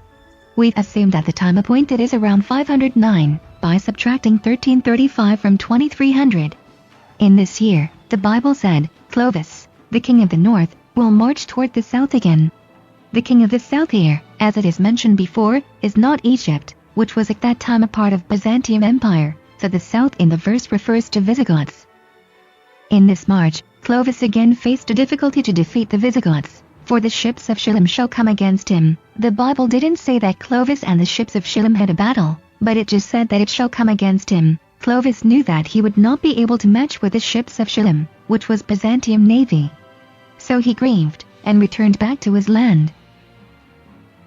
We've assumed that the time appointed is around 509, by subtracting 1335 from 2300. In this year, the Bible said, Clovis, the king of the north, will march toward the south again. The king of the south here, as it is mentioned before, is not Egypt, which was at that time a part of Byzantium Empire, so the south in the verse refers to Visigoths. In this march, Clovis again faced a difficulty to defeat the Visigoths, for the ships of Shillim shall come against him. The Bible didn't say that Clovis and the ships of Shillim had a battle, but it just said that it shall come against him. Clovis knew that he would not be able to match with the ships of Shillim, which was Byzantium navy. So he grieved, and returned back to his land.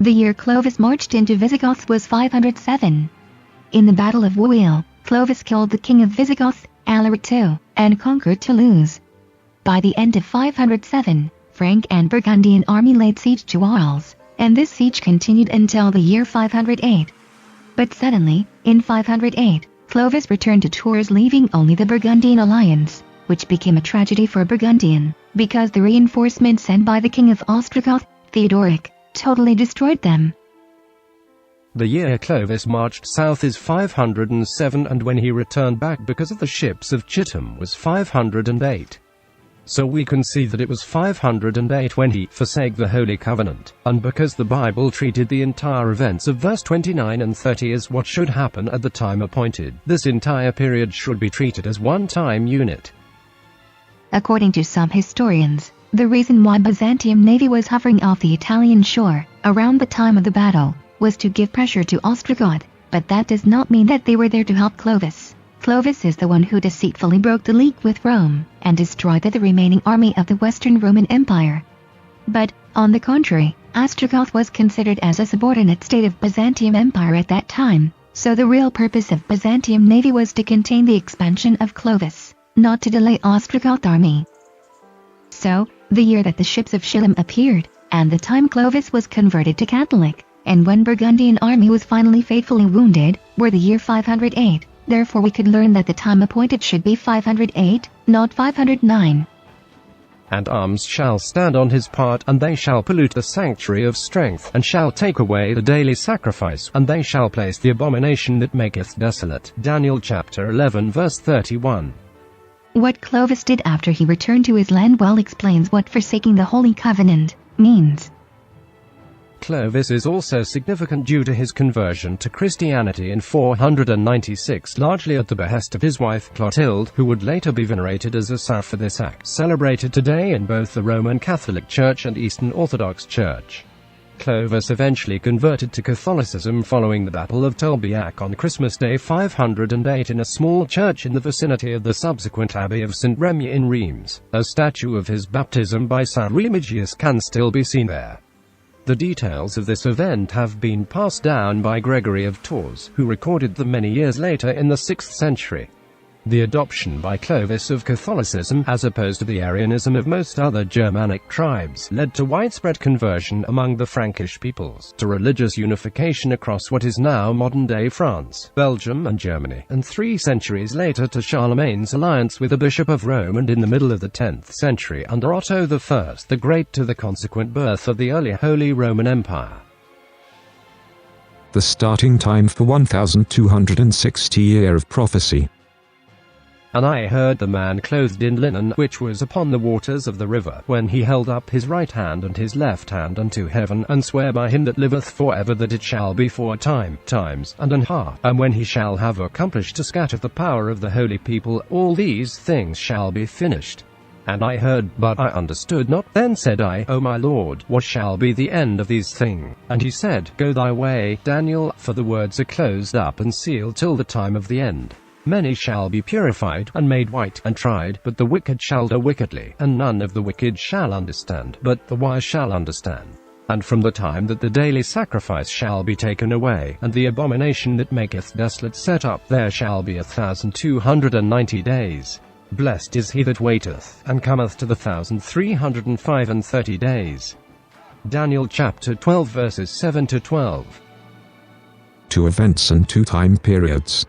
The year Clovis marched into Visigoths was 507. In the Battle of Wuil, Clovis killed the king of Visigoths, Alaric II, and conquered Toulouse. By the end of 507, Frank and Burgundian army laid siege to Arles, and this siege continued until the year 508. But suddenly, in 508, Clovis returned to Tours, leaving only the Burgundian alliance, which became a tragedy for Burgundian, because the reinforcements sent by the king of Ostrogoth, Theodoric, totally destroyed them. The year Clovis marched south is 507, and when he returned back because of the ships of Chittim was 508. So we can see that it was 508 when he forsake the Holy Covenant, and because the Bible treated the entire events of verse 29 and 30 as what should happen at the time appointed, this entire period should be treated as one time unit. According to some historians, the reason why Byzantium navy was hovering off the Italian shore around the time of the battle was to give pressure to Ostrogoth, but that does not mean that they were there to help Clovis. Clovis is the one who deceitfully broke the league with Rome, and destroyed the remaining army of the Western Roman Empire. But, on the contrary, Ostrogoth was considered as a subordinate state of Byzantium Empire at that time, so the real purpose of Byzantium navy was to contain the expansion of Clovis, not to delay Ostrogoth army. So, the year that the ships of Shillim appeared, and the time Clovis was converted to Catholic, and when Burgundian army was finally fatally wounded, were the year 508. Therefore we could learn that the time appointed should be 508, not 509. And arms shall stand on his part, and they shall pollute the sanctuary of strength, and shall take away the daily sacrifice, and they shall place the abomination that maketh desolate. Daniel chapter 11 verse 31. What Clovis did after he returned to his land well explains what forsaking the Holy Covenant means. Clovis is also significant due to his conversion to Christianity in 496, largely at the behest of his wife Clotilde, who would later be venerated as a saint for this act, celebrated today in both the Roman Catholic Church and Eastern Orthodox Church. Clovis eventually converted to Catholicism following the Battle of Tolbiac on Christmas Day 508 in a small church in the vicinity of the subsequent Abbey of St. Remy in Reims. A statue of his baptism by Saint Remigius can still be seen there. The details of this event have been passed down by Gregory of Tours, who recorded them many years later in the 6th century. The adoption by Clovis of Catholicism, as opposed to the Arianism of most other Germanic tribes, led to widespread conversion among the Frankish peoples, to religious unification across what is now modern-day France, Belgium and Germany, and 3 centuries later to Charlemagne's alliance with the Bishop of Rome, and in the middle of the 10th century under Otto I the Great to the consequent birth of the early Holy Roman Empire. The starting time for 1260 year of prophecy. And I heard the man clothed in linen, which was upon the waters of the river, when he held up his right hand and his left hand unto heaven, and sware by him that liveth for ever that it shall be for times, and an half, and when he shall have accomplished to scatter the power of the holy people, all these things shall be finished. And I heard, but I understood not. Then said I, O my Lord, what shall be the end of these things? And he said, Go thy way, Daniel, for the words are closed up and sealed till the time of the end. Many shall be purified, and made white, and tried, but the wicked shall do wickedly, and none of the wicked shall understand, but the wise shall understand. And from the time that the daily sacrifice shall be taken away, and the abomination that maketh desolate set up, there shall be 1,290 days. Blessed is he that waiteth, and cometh to the 1,335 days. Daniel chapter 12 verses 7 to 12. 2 events and 2 time periods.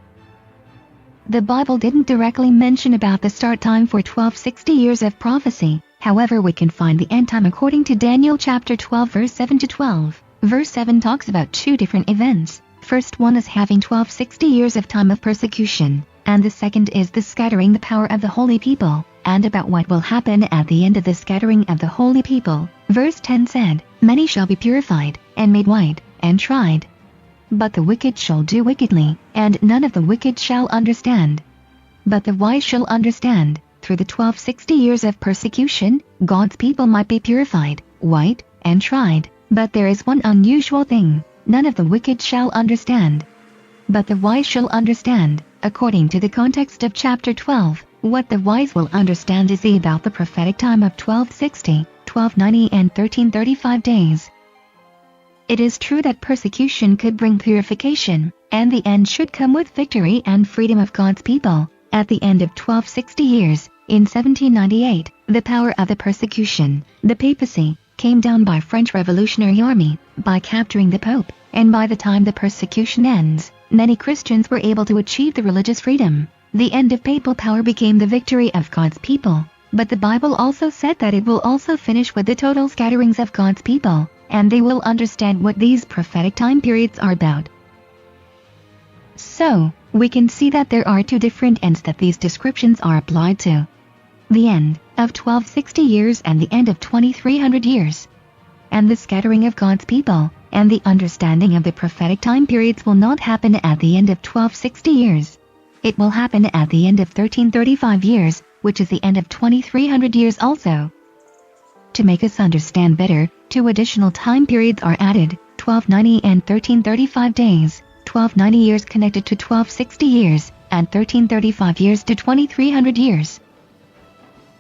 The Bible didn't directly mention about the start time for 1260 years of prophecy. However, we can find the end time according to Daniel chapter 12 verse 7 to 12. Verse 7 talks about 2 different events. First one is having 1260 years of time of persecution, and the second is the scattering the power of the holy people, and about what will happen at the end of the scattering of the holy people. Verse 10 said, Many shall be purified, and made white, and tried. But the wicked shall do wickedly, and none of the wicked shall understand. But the wise shall understand. Through the 1260 years of persecution, God's people might be purified, white, and tried. But there is one unusual thing: none of the wicked shall understand. But the wise shall understand. According to the context of chapter 12, what the wise will understand is about the prophetic time of 1260, 1290 and 1335 days. It is true that persecution could bring purification, and the end should come with victory and freedom of God's people. At the end of 1260 years, in 1798, the power of the persecution, the papacy, came down by French Revolutionary Army, by capturing the Pope, and by the time the persecution ends, many Christians were able to achieve the religious freedom. The end of papal power became the victory of God's people. But the Bible also said that it will also finish with the total scatterings of God's people, and they will understand what these prophetic time periods are about. So, we can see that there are 2 different ends that these descriptions are applied to. The end of 1260 years and the end of 2300 years. And the scattering of God's people, and the understanding of the prophetic time periods will not happen at the end of 1260 years. It will happen at the end of 1335 years, which is the end of 2300 years also. To make us understand better, 2 additional time periods are added, 1290 and 1335 days, 1290 years connected to 1260 years, and 1335 years to 2300 years.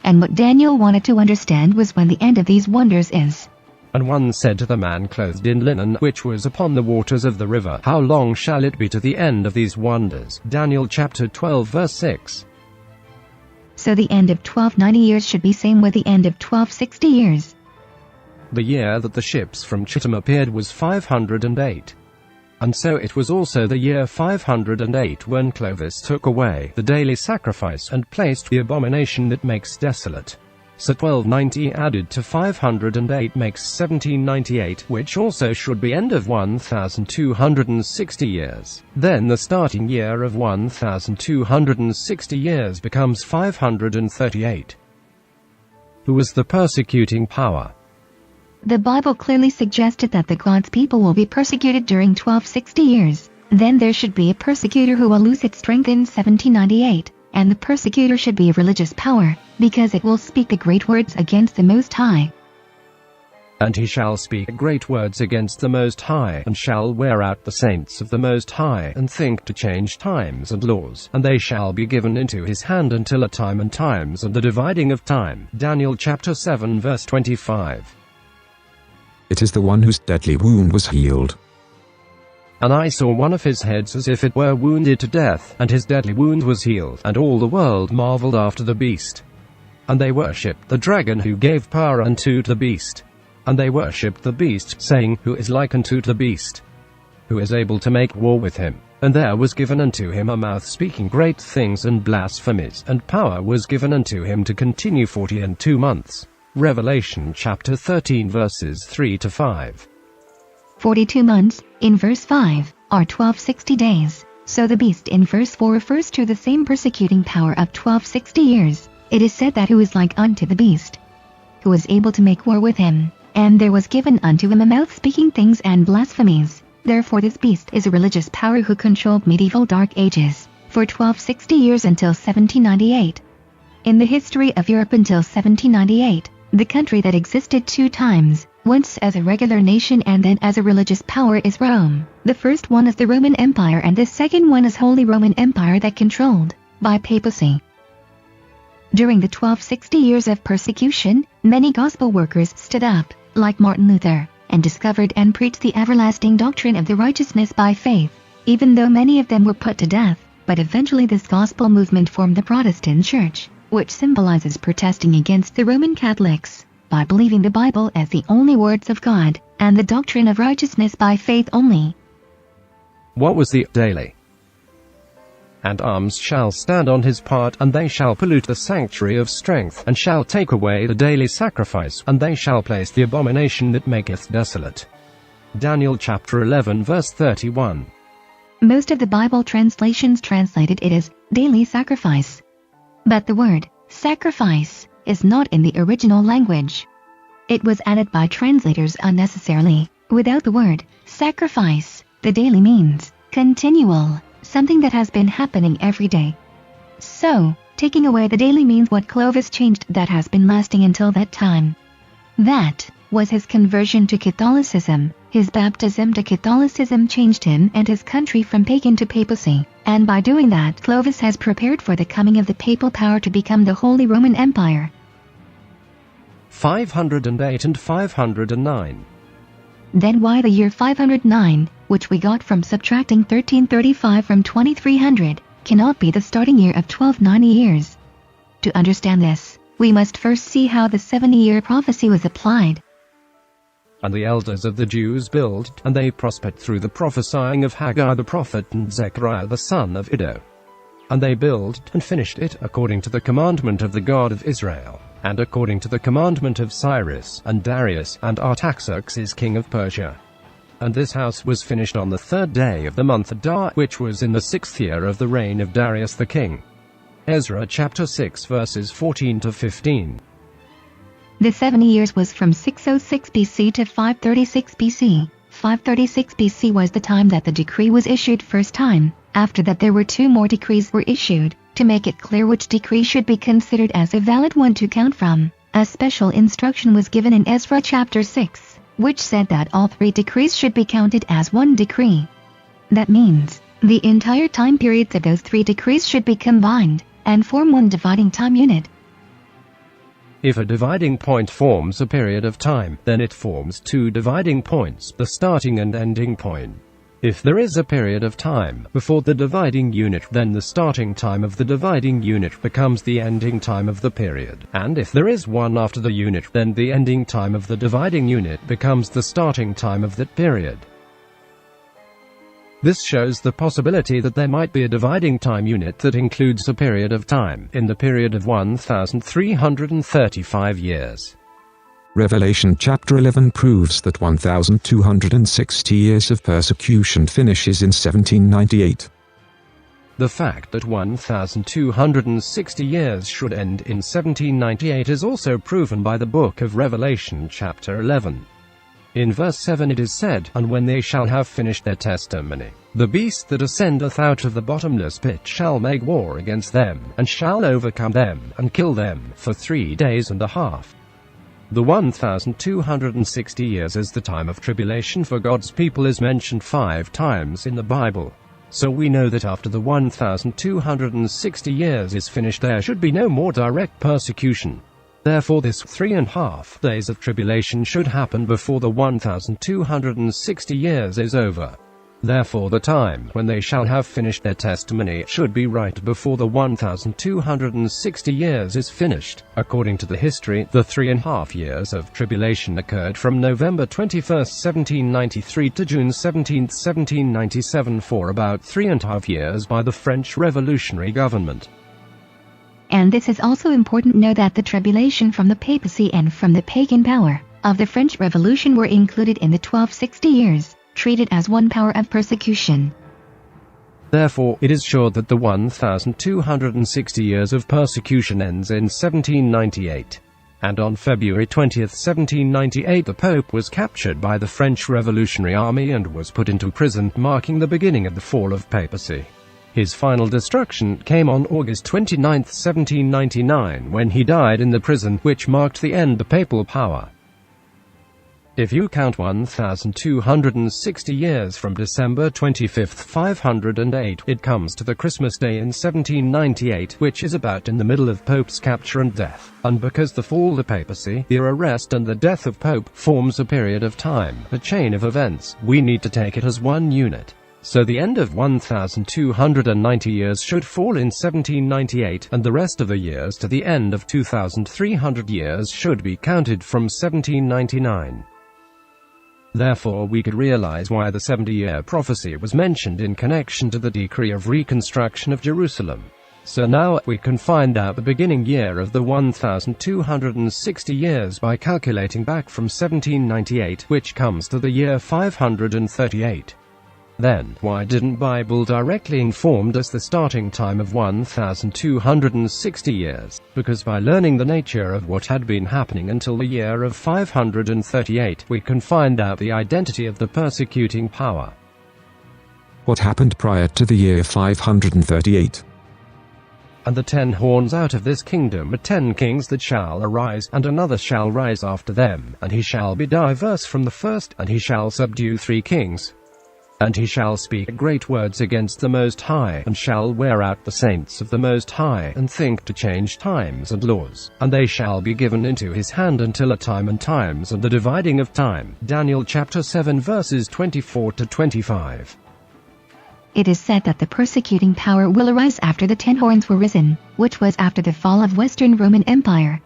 And what Daniel wanted to understand was when the end of these wonders is. And one said to the man clothed in linen, which was upon the waters of the river, How long shall it be to the end of these wonders? Daniel chapter 12 verse 6. So the end of 1290 years should be same with the end of 1260 years. The year that the ships from Chittim appeared was 508. And so it was also the year 508 when Clovis took away the daily sacrifice and placed the abomination that makes desolate. So 1290 added to 508 makes 1798, which also should be end of 1260 years. Then the starting year of 1260 years becomes 538. Who was the persecuting power? The Bible clearly suggested that the God's people will be persecuted during 1260 years. Then there should be a persecutor who will lose its strength in 1798. And the persecutor should be a religious power, because it will speak the great words against the Most High. And he shall speak great words against the Most High, and shall wear out the saints of the Most High, and think to change times and laws, and they shall be given into his hand until a time and times and the dividing of time. Daniel chapter 7 verse 25. It is the one whose deadly wound was healed. And I saw one of his heads as if it were wounded to death, and his deadly wound was healed, and all the world marveled after the beast. And they worshipped the dragon who gave power unto the beast. And they worshipped the beast, saying, Who is like unto the beast? Who is able to make war with him? And there was given unto him a mouth speaking great things and blasphemies, and power was given unto him to continue 42 months. Revelation chapter 13 verses 3 to 5. 42 months, in verse 5, are 1260 days. So the beast in verse 4 refers to the same persecuting power of 1260 years. It is said that who is like unto the beast? Who is able to make war with him? And there was given unto him a mouth speaking things and blasphemies. Therefore this beast is a religious power who controlled medieval dark ages for 1260 years until 1798. In the history of Europe until 1798, the country that existed two times, once as a regular nation and then as a religious power, is Rome. The first one is the Roman Empire and the second one is Holy Roman Empire, that controlled by papacy. During the 1260 years of persecution, many gospel workers stood up, like Martin Luther, and discovered and preached the everlasting doctrine of the righteousness by faith, even though many of them were put to death. But eventually this gospel movement formed the Protestant Church, which symbolizes protesting against the Roman Catholics, by believing the Bible as the only words of God, and the doctrine of righteousness by faith only. What was the daily? And arms shall stand on his part, and they shall pollute the sanctuary of strength, and shall take away the daily sacrifice, and they shall place the abomination that maketh desolate. Daniel chapter 11 verse 31. Most of the Bible translations translated it as daily sacrifice. But the word sacrifice is not in the original language. It was added by translators unnecessarily. Without the word sacrifice, the daily means continual, something that has been happening every day. So, taking away the daily means what Clovis changed that has been lasting until that time. That was his conversion to Catholicism. His baptism to Catholicism changed him and his country from pagan to papacy, and by doing that Clovis has prepared for the coming of the papal power to become the Holy Roman Empire. 508 and 509. Then why the year 509, which we got from subtracting 1335 from 2300, cannot be the starting year of 1290 years? To understand this, we must first see how the 70-year prophecy was applied. And the elders of the Jews built, and they prospered through the prophesying of Haggai the prophet and Zechariah the son of Iddo. And they built and finished it according to the commandment of the God of Israel, and according to the commandment of Cyrus and Darius and Artaxerxes king of Persia. And this house was finished on the 3rd day of the month Adar, which was in the 6th year of the reign of Darius the king. Ezra chapter 6 verses 14 to 15. The 70 years was from 606 BC to 536 BC. 536 BC was the time that the decree was issued first time. After that there were 2 more decrees were issued, to make it clear which decree should be considered as a valid one to count from. A special instruction was given in Ezra chapter 6, which said that all 3 decrees should be counted as one decree. That means, the entire time periods of those 3 decrees should be combined, and form one dividing time unit. If a dividing point forms a period of time, then it forms 2 dividing points, the starting and ending point. If there is a period of time before the dividing unit, then the starting time of the dividing unit becomes the ending time of the period. And if there is one after the unit, then the ending time of the dividing unit becomes the starting time of that period. This shows the possibility that there might be a dividing time unit that includes a period of time in the period of 1,335 years. Revelation chapter 11 proves that 1,260 years of persecution finishes in 1798. The fact that 1,260 years should end in 1798 is also proven by the book of Revelation chapter 11. In verse 7 it is said, "And when they shall have finished their testimony, the beast that ascendeth out of the bottomless pit shall make war against them, and shall overcome them, and kill them, for 3 days and a half." The 1260 years as the time of tribulation for God's people is mentioned 5 times in the Bible. So we know that after the 1260 years is finished there should be no more direct persecution. Therefore this 3.5 days of tribulation should happen before the 1260 years is over. Therefore the time when they shall have finished their testimony should be right before the 1260 years is finished. According to the history, the 3.5 years of tribulation occurred from November 21, 1793 to June 17, 1797 for about 3.5 years by the French Revolutionary government. And this is also important to know that the tribulation from the papacy and from the pagan power of the French Revolution were included in the 1260 years, treated as one power of persecution. Therefore, it is sure that the 1260 years of persecution ends in 1798. And on February 20, 1798 the Pope was captured by the French Revolutionary Army and was put into prison, marking the beginning of the fall of papacy. His final destruction came on August 29, 1799, when he died in the prison, which marked the end of the papal power. If you count 1260 years from December 25, 508, it comes to the Christmas Day in 1798, which is about in the middle of Pope's capture and death. And because the fall of the papacy, the arrest and the death of Pope, forms a period of time, a chain of events, we need to take it as one unit. So the end of 1290 years should fall in 1798, and the rest of the years to the end of 2300 years should be counted from 1799. Therefore we could realize why the 70-year prophecy was mentioned in connection to the decree of reconstruction of Jerusalem. So now we can find out the beginning year of the 1260 years by calculating back from 1798, which comes to the year 538. Then, why didn't Bible directly informed us the starting time of 1260 years? Because by learning the nature of what had been happening until the year of 538, we can find out the identity of the persecuting power. What happened prior to the year 538? And the 10 horns out of this kingdom are 10 kings that shall arise, and another shall rise after them, and he shall be diverse from the first, and he shall subdue 3 kings. And he shall speak great words against the Most High, and shall wear out the saints of the Most High, and think to change times and laws. And they shall be given into his hand until a time and times and the dividing of time. Daniel chapter 7 verses 24 to 25. It is said that the persecuting power will arise after the 10 horns were risen, which was after the fall of Western Roman Empire.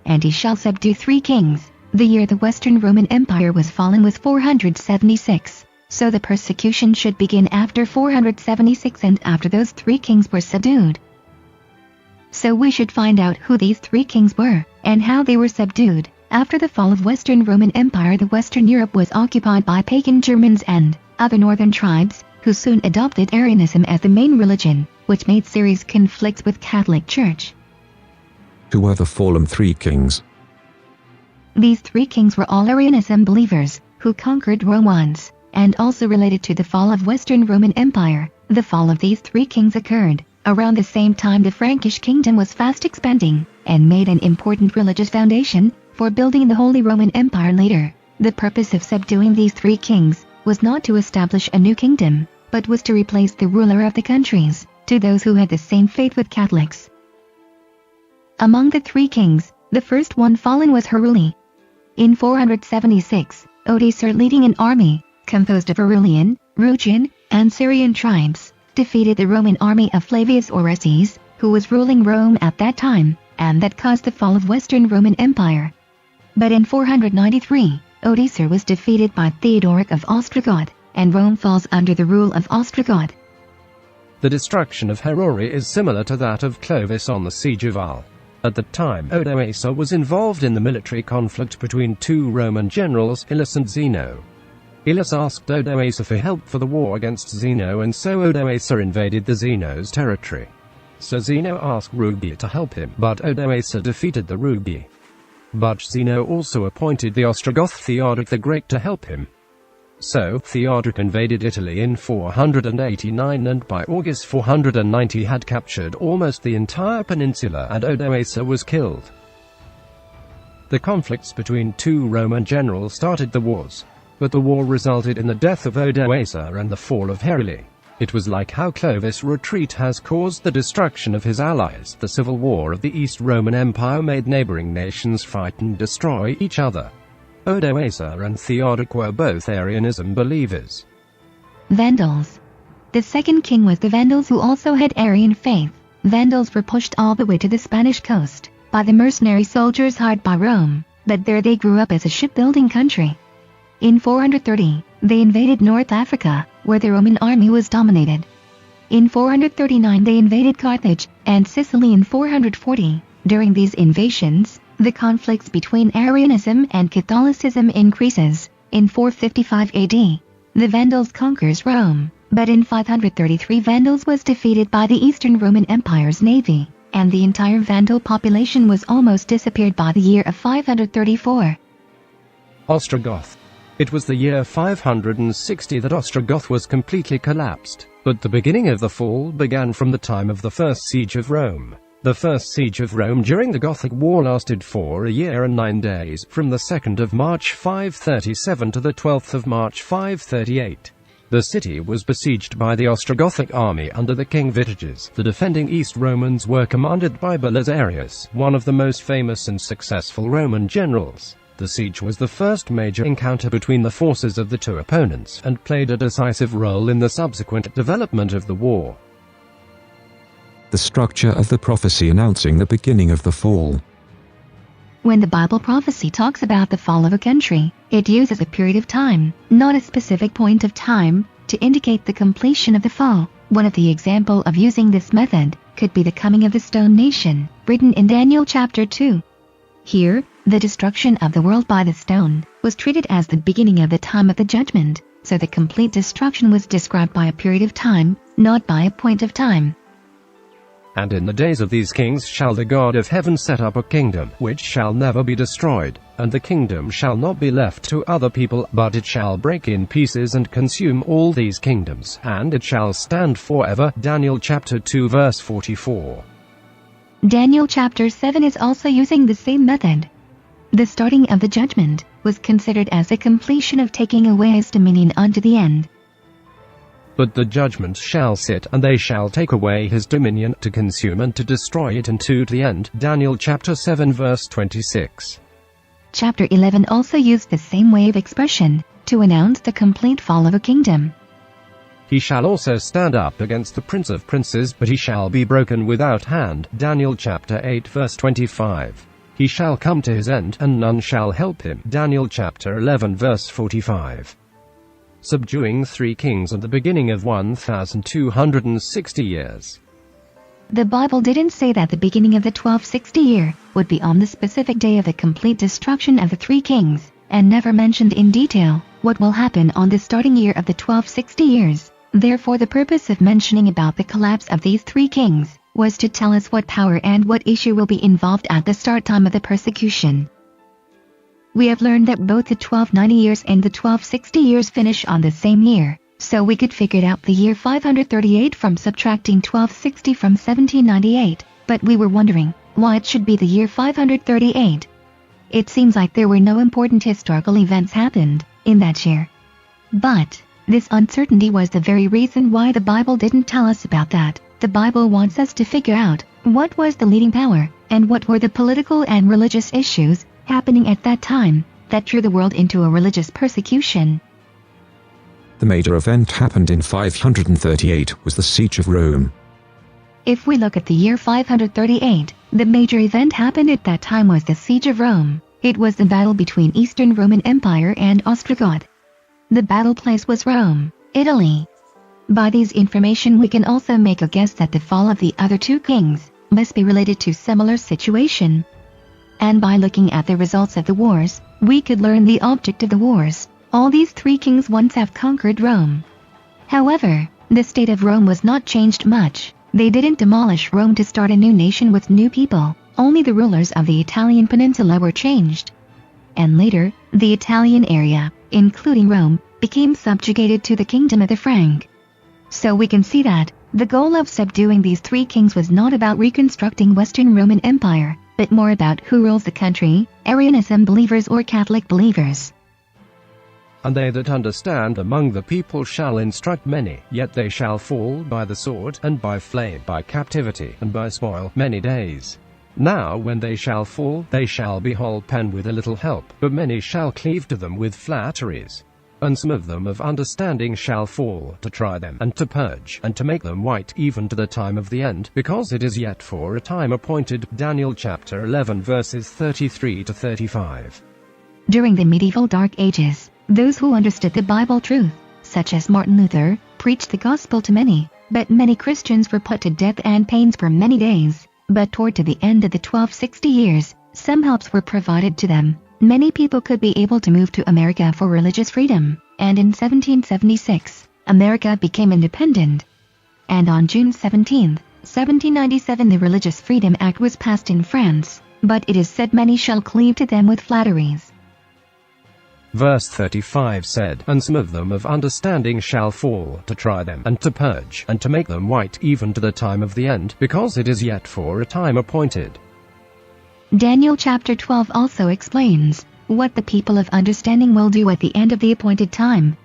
And he shall subdue 3 kings. The year the Western Roman Empire was fallen was 476. So the persecution should begin after 476 and after those 3 kings were subdued. So we should find out who these 3 kings were, and how they were subdued. After the fall of Western Roman Empire, the Western Europe was occupied by pagan Germans and other northern tribes, who soon adopted Arianism as the main religion, which made serious conflicts with Catholic Church. Who were the fallen 3 kings? These 3 kings were all Arianism believers, who conquered Rome once, and also related to the fall of Western Roman Empire. The fall of these 3 kings occurred around the same time the Frankish kingdom was fast expanding, and made an important religious foundation for building the Holy Roman Empire later. The purpose of subduing these 3 kings was not to establish a new kingdom, but was to replace the ruler of the countries, to those who had the same faith with Catholics. Among the 3 kings, the first one fallen was Heruli. In 476, Odoacer, leading an army composed of Herulian, Rugian, and Syrian tribes, defeated the Roman army of Flavius Orestes, who was ruling Rome at that time, and that caused the fall of Western Roman Empire. But in 493, Odoacer was defeated by Theodoric of Ostrogoth, and Rome falls under the rule of Ostrogoth. The destruction of Heruli is similar to that of Clovis on the siege of Arles. At the time, Odoacer was involved in the military conflict between 2 Roman generals, Ilus and Zeno. Ilus asked Odoacer for help for the war against Zeno, and so Odoacer invaded the Zeno's territory. So Zeno asked Rugi to help him, but Odoacer defeated the Rugi. But Zeno also appointed the Ostrogoth Theodoric the Great to help him. So Theodoric invaded Italy in 489, and by August 490 had captured almost the entire peninsula, and Odoacer was killed. The conflicts between two Roman generals started the wars, but the war resulted in the death of Odoacer and the fall of Heruli. It was like how Clovis' retreat has caused the destruction of his allies. The civil war of the East Roman Empire made neighboring nations fight and destroy each other. Odoacer and Theodoric were both Arianism believers. Vandals. The second king was the Vandals, who also had Arian faith. Vandals were pushed all the way to the Spanish coast by the mercenary soldiers hired by Rome, but there they grew up as a shipbuilding country. In 430, they invaded North Africa, where the Roman army was dominated. In 439 they invaded Carthage and Sicily. In 440, during these invasions, the conflicts between Arianism and Catholicism increases. In 455 AD, the Vandals conquers Rome, but in 533 Vandals was defeated by the Eastern Roman Empire's navy, and the entire Vandal population was almost disappeared by the year of 534. Ostrogoth. It was the year 560 that Ostrogoth was completely collapsed, but the beginning of the fall began from the time of the first siege of Rome. The first siege of Rome during the Gothic War lasted for a year and 9 days, from the 2nd of March 537 to the 12th of March 538. The city was besieged by the Ostrogothic army under the King Vitiges. The defending East Romans were commanded by Belisarius, one of the most famous and successful Roman generals. The siege was the first major encounter between the forces of the two opponents, and played a decisive role in the subsequent development of the war. The structure of the prophecy announcing the beginning of the fall. When the Bible prophecy talks about the fall of a country, it uses a period of time, not a specific point of time, to indicate the completion of the fall. One of the examples of using this method could be the coming of the stone nation, written in Daniel chapter 2. Here, the destruction of the world by the stone was treated as the beginning of the time of the judgment, so the complete destruction was described by a period of time, not by a point of time. And in the days of these kings shall the God of heaven set up a kingdom, which shall never be destroyed, and the kingdom shall not be left to other people, but it shall break in pieces and consume all these kingdoms, and it shall stand forever. Daniel chapter 2 verse 44. Daniel chapter 7 is also using the same method. The starting of the judgment was considered as the completion of taking away his dominion unto the end. But the judgment shall sit, and they shall take away his dominion, to consume and to destroy it unto the end. Daniel chapter 7 verse 26. Chapter 11 also used the same way of expression, to announce the complete fall of a kingdom. He shall also stand up against the prince of princes, but he shall be broken without hand. Daniel chapter 8 verse 25. He shall come to his end, and none shall help him. Daniel chapter 11 verse 45. Subduing 3 kings at the beginning of 1260 years. The Bible didn't say that the beginning of the 1260 year would be on the specific day of the complete destruction of the 3 kings, and never mentioned in detail what will happen on the starting year of the 1260 years. Therefore, the purpose of mentioning about the collapse of these 3 kings was to tell us what power and what issue will be involved at the start time of the persecution. We have learned that both the 1290 years and the 1260 years finish on the same year, so we could figure out the year 538 from subtracting 1260 from 1798, but we were wondering why it should be the year 538. It seems like there were no important historical events happened in that year. But this uncertainty was the very reason why the Bible didn't tell us about that. The Bible wants us to figure out what was the leading power, and what were the political and religious issues happening at that time that drew the world into a religious persecution. The major event happened in 538 was the siege of Rome. If we look at the year 538, the major event happened at that time was the siege of Rome. It was the battle between Eastern Roman Empire and Ostrogoth. The battle place was Rome, Italy. By these information we can also make a guess that the fall of the other 2 kings must be related to similar situation. And by looking at the results of the wars, we could learn the object of the wars. All these 3 kings once have conquered Rome. However, the state of Rome was not changed much. They didn't demolish Rome to start a new nation with new people. Only the rulers of the Italian peninsula were changed. And later, the Italian area, including Rome, became subjugated to the kingdom of the Frank. So we can see that the goal of subduing these 3 kings was not about reconstructing Western Roman Empire, but more about who rules the country, Arianism believers or Catholic believers. And they that understand among the people shall instruct many, yet they shall fall by the sword, and by flame, by captivity, and by spoil, many days. Now when they shall fall, they shall be holpen with a little help, but many shall cleave to them with flatteries. And some of them of understanding shall fall, to try them, and to purge, and to make them white, even to the time of the end, because it is yet for a time appointed. Daniel chapter 11 verses 33 to 35. During the medieval Dark Ages, those who understood the Bible truth, such as Martin Luther, preached the gospel to many, but many Christians were put to death and pains for many days. But toward to the end of the 1260 years, some helps were provided to them. Many people could be able to move to America for religious freedom, and in 1776, America became independent. And on June 17, 1797 the Religious Freedom Act was passed in France, but it is said many shall cleave to them with flatteries. Verse 35 said, And some of them of understanding shall fall, to try them, and to purge, and to make them white, even to the time of the end, because it is yet for a time appointed. Daniel chapter 12 also explains what the people of understanding will do at the end of the appointed time.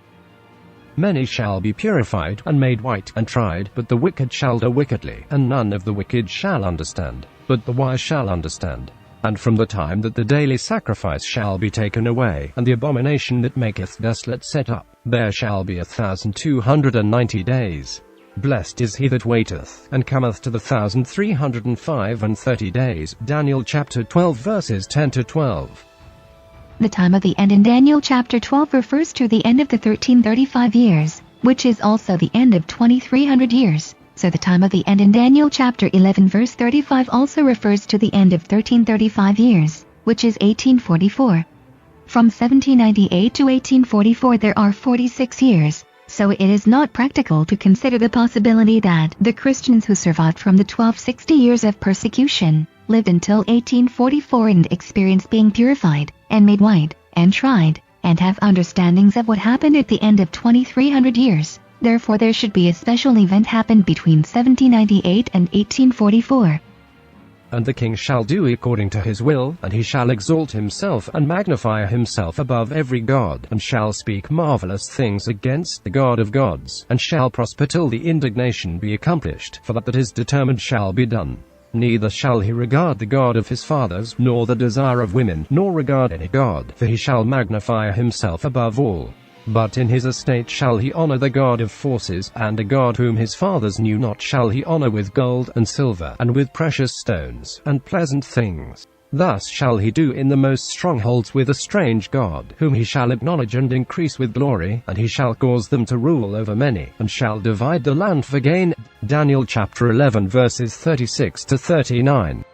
Many shall be purified, and made white, and tried, but the wicked shall do wickedly, and none of the wicked shall understand, but the wise shall understand. And from the time that the daily sacrifice shall be taken away, and the abomination that maketh desolate set up, there shall be 1,290 days. Blessed is he that waiteth, and cometh to the 1,335 days. Daniel chapter 12 verses 10 to 12. The time of the end in Daniel chapter 12 refers to the end of the 1335 years, which is also the end of 2300 years. So the time of the end in Daniel chapter 11 verse 35 also refers to the end of 1335 years, which is 1844. From 1798 to 1844 there are 46 years, so it is not practical to consider the possibility that the Christians who survived from the 1260 years of persecution lived until 1844 and experienced being purified, and made white, and tried, and have understandings of what happened at the end of 2300 years. Therefore there should be a special event happened between 1798 and 1844. And the king shall do according to his will, and he shall exalt himself and magnify himself above every god, and shall speak marvelous things against the God of gods, and shall prosper till the indignation be accomplished, for that is determined shall be done. Neither shall he regard the God of his fathers, nor the desire of women, nor regard any god, for he shall magnify himself above all. But in his estate shall he honor the God of forces, and a God whom his fathers knew not shall he honor with gold and silver, and with precious stones, and pleasant things. Thus shall he do in the most strongholds with a strange God, whom he shall acknowledge and increase with glory, and he shall cause them to rule over many, and shall divide the land for gain. Daniel chapter 11 verses 36 to 39.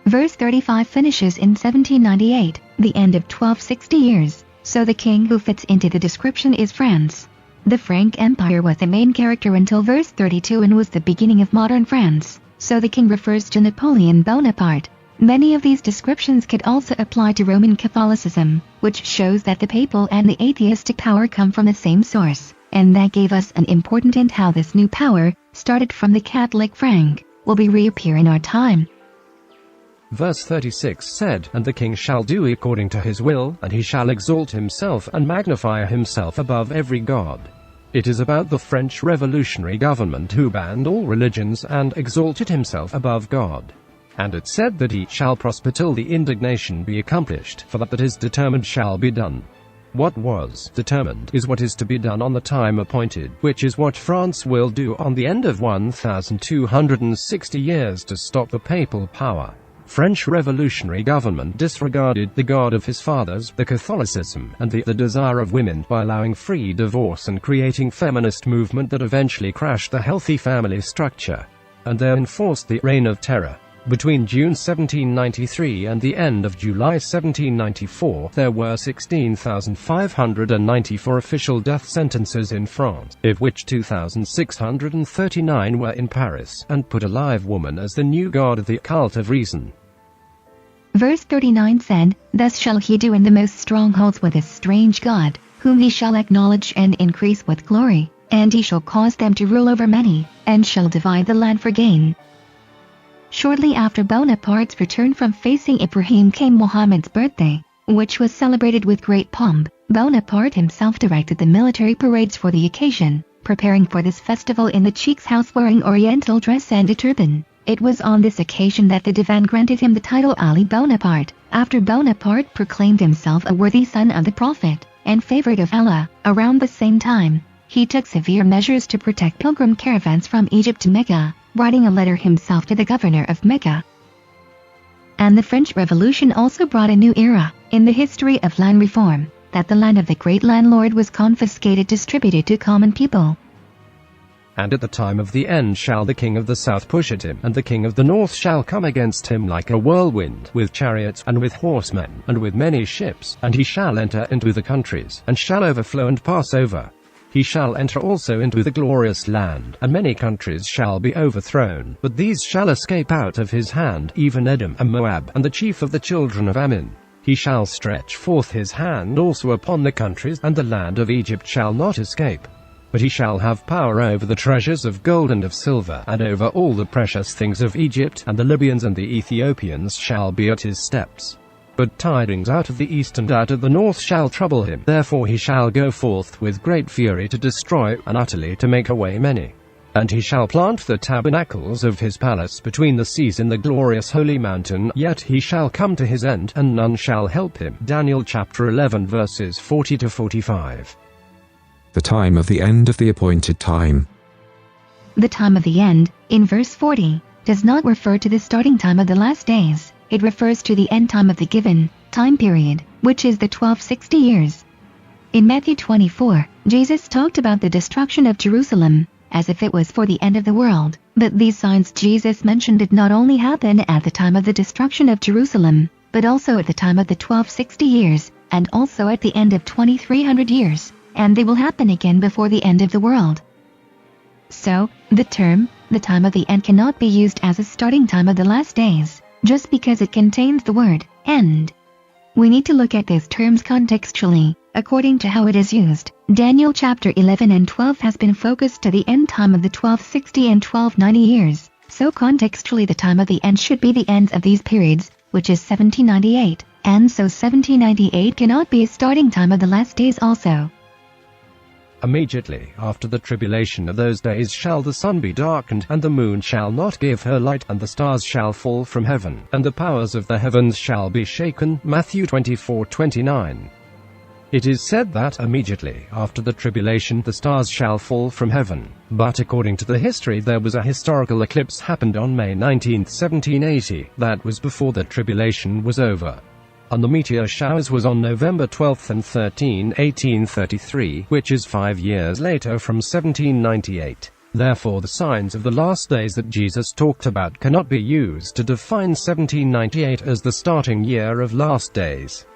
Verse 35 finishes in 1798, the end of 1260 years. So the king who fits into the description is France. The Frank Empire was the main character until verse 32 and was the beginning of modern France. So the king refers to Napoleon Bonaparte. Many of these descriptions could also apply to Roman Catholicism, which shows that the papal and the atheistic power come from the same source, and that gave us an important hint how this new power, started from the Catholic Frank, will be reappear in our time. Verse 36 said, And the king shall do according to his will, and he shall exalt himself and magnify himself above every god. It is about the French revolutionary government who banned all religions and exalted himself above God. And it said that he shall prosper till the indignation be accomplished, for that is determined shall be done. What was determined is what is to be done on the time appointed, which is what France will do on the end of 1,260 years to stop the papal power. French revolutionary government disregarded the God of his fathers, the Catholicism, and the desire of women by allowing free divorce and creating feminist movement that eventually crashed the healthy family structure. And they enforced the Reign of Terror. Between June 1793 and the end of July 1794, there were 16,594 official death sentences in France, of which 2,639 were in Paris, and put a live woman as the new god of the cult of reason. Verse 39 said, Thus shall he do in the most strongholds with a strange god, whom he shall acknowledge and increase with glory, and he shall cause them to rule over many, and shall divide the land for gain. Shortly after Bonaparte's return from facing Ibrahim came Muhammad's birthday, which was celebrated with great pomp. Bonaparte himself directed the military parades for the occasion, preparing for this festival in the Sheik's house wearing oriental dress and a turban. It was on this occasion that the Divan granted him the title Ali Bonaparte, after Bonaparte proclaimed himself a worthy son of the Prophet, and favorite of Allah. Around the same time, he took severe measures to protect pilgrim caravans from Egypt to Mecca, writing a letter himself to the governor of Mecca. And the French Revolution also brought a new era in the history of land reform, that the land of the great landlord was confiscated, distributed to common people. And at the time of the end shall the king of the south push at him, and the king of the north shall come against him like a whirlwind, with chariots, and with horsemen, and with many ships, and he shall enter into the countries, and shall overflow and pass over. He shall enter also into the glorious land, and many countries shall be overthrown, but these shall escape out of his hand, even Edom and Moab, and the chief of the children of Ammon. He shall stretch forth his hand also upon the countries, and the land of Egypt shall not escape. But he shall have power over the treasures of gold and of silver, and over all the precious things of Egypt, and the Libyans and the Ethiopians shall be at his steps. But tidings out of the east and out of the north shall trouble him. Therefore he shall go forth with great fury to destroy, and utterly to make away many. And he shall plant the tabernacles of his palace between the seas in the glorious holy mountain, yet he shall come to his end, and none shall help him. Daniel chapter 11 verses 40 to 45. The time of the end of the appointed time. The time of the end, in verse 40, does not refer to the starting time of the last days. It refers to the end time of the given time period, which is the 1260 years. In Matthew 24, Jesus talked about the destruction of Jerusalem, as if it was for the end of the world. But these signs Jesus mentioned did not only happen at the time of the destruction of Jerusalem, but also at the time of the 1260 years, and also at the end of 2300 years, and they will happen again before the end of the world. So, the term, the time of the end, cannot be used as a starting time of the last days, just because it contains the word end. We need to look at these terms contextually, according to how it is used. Daniel chapter 11 and 12 has been focused to the end time of the 1260 and 1290 years, so contextually the time of the end should be the ends of these periods, which is 1798, and so 1798 cannot be a starting time of the last days also. Immediately after the tribulation of those days shall the sun be darkened, and the moon shall not give her light, and the stars shall fall from heaven, and the powers of the heavens shall be shaken. Matthew 24:29. It is said that immediately after the tribulation the stars shall fall from heaven, but according to the history there was a historical eclipse happened on May 19, 1780, that was before the tribulation was over. And the meteor showers was on November 12 and 13, 1833, which is 5 years later from 1798. Therefore the signs of the last days that Jesus talked about cannot be used to define 1798 as the starting year of last days.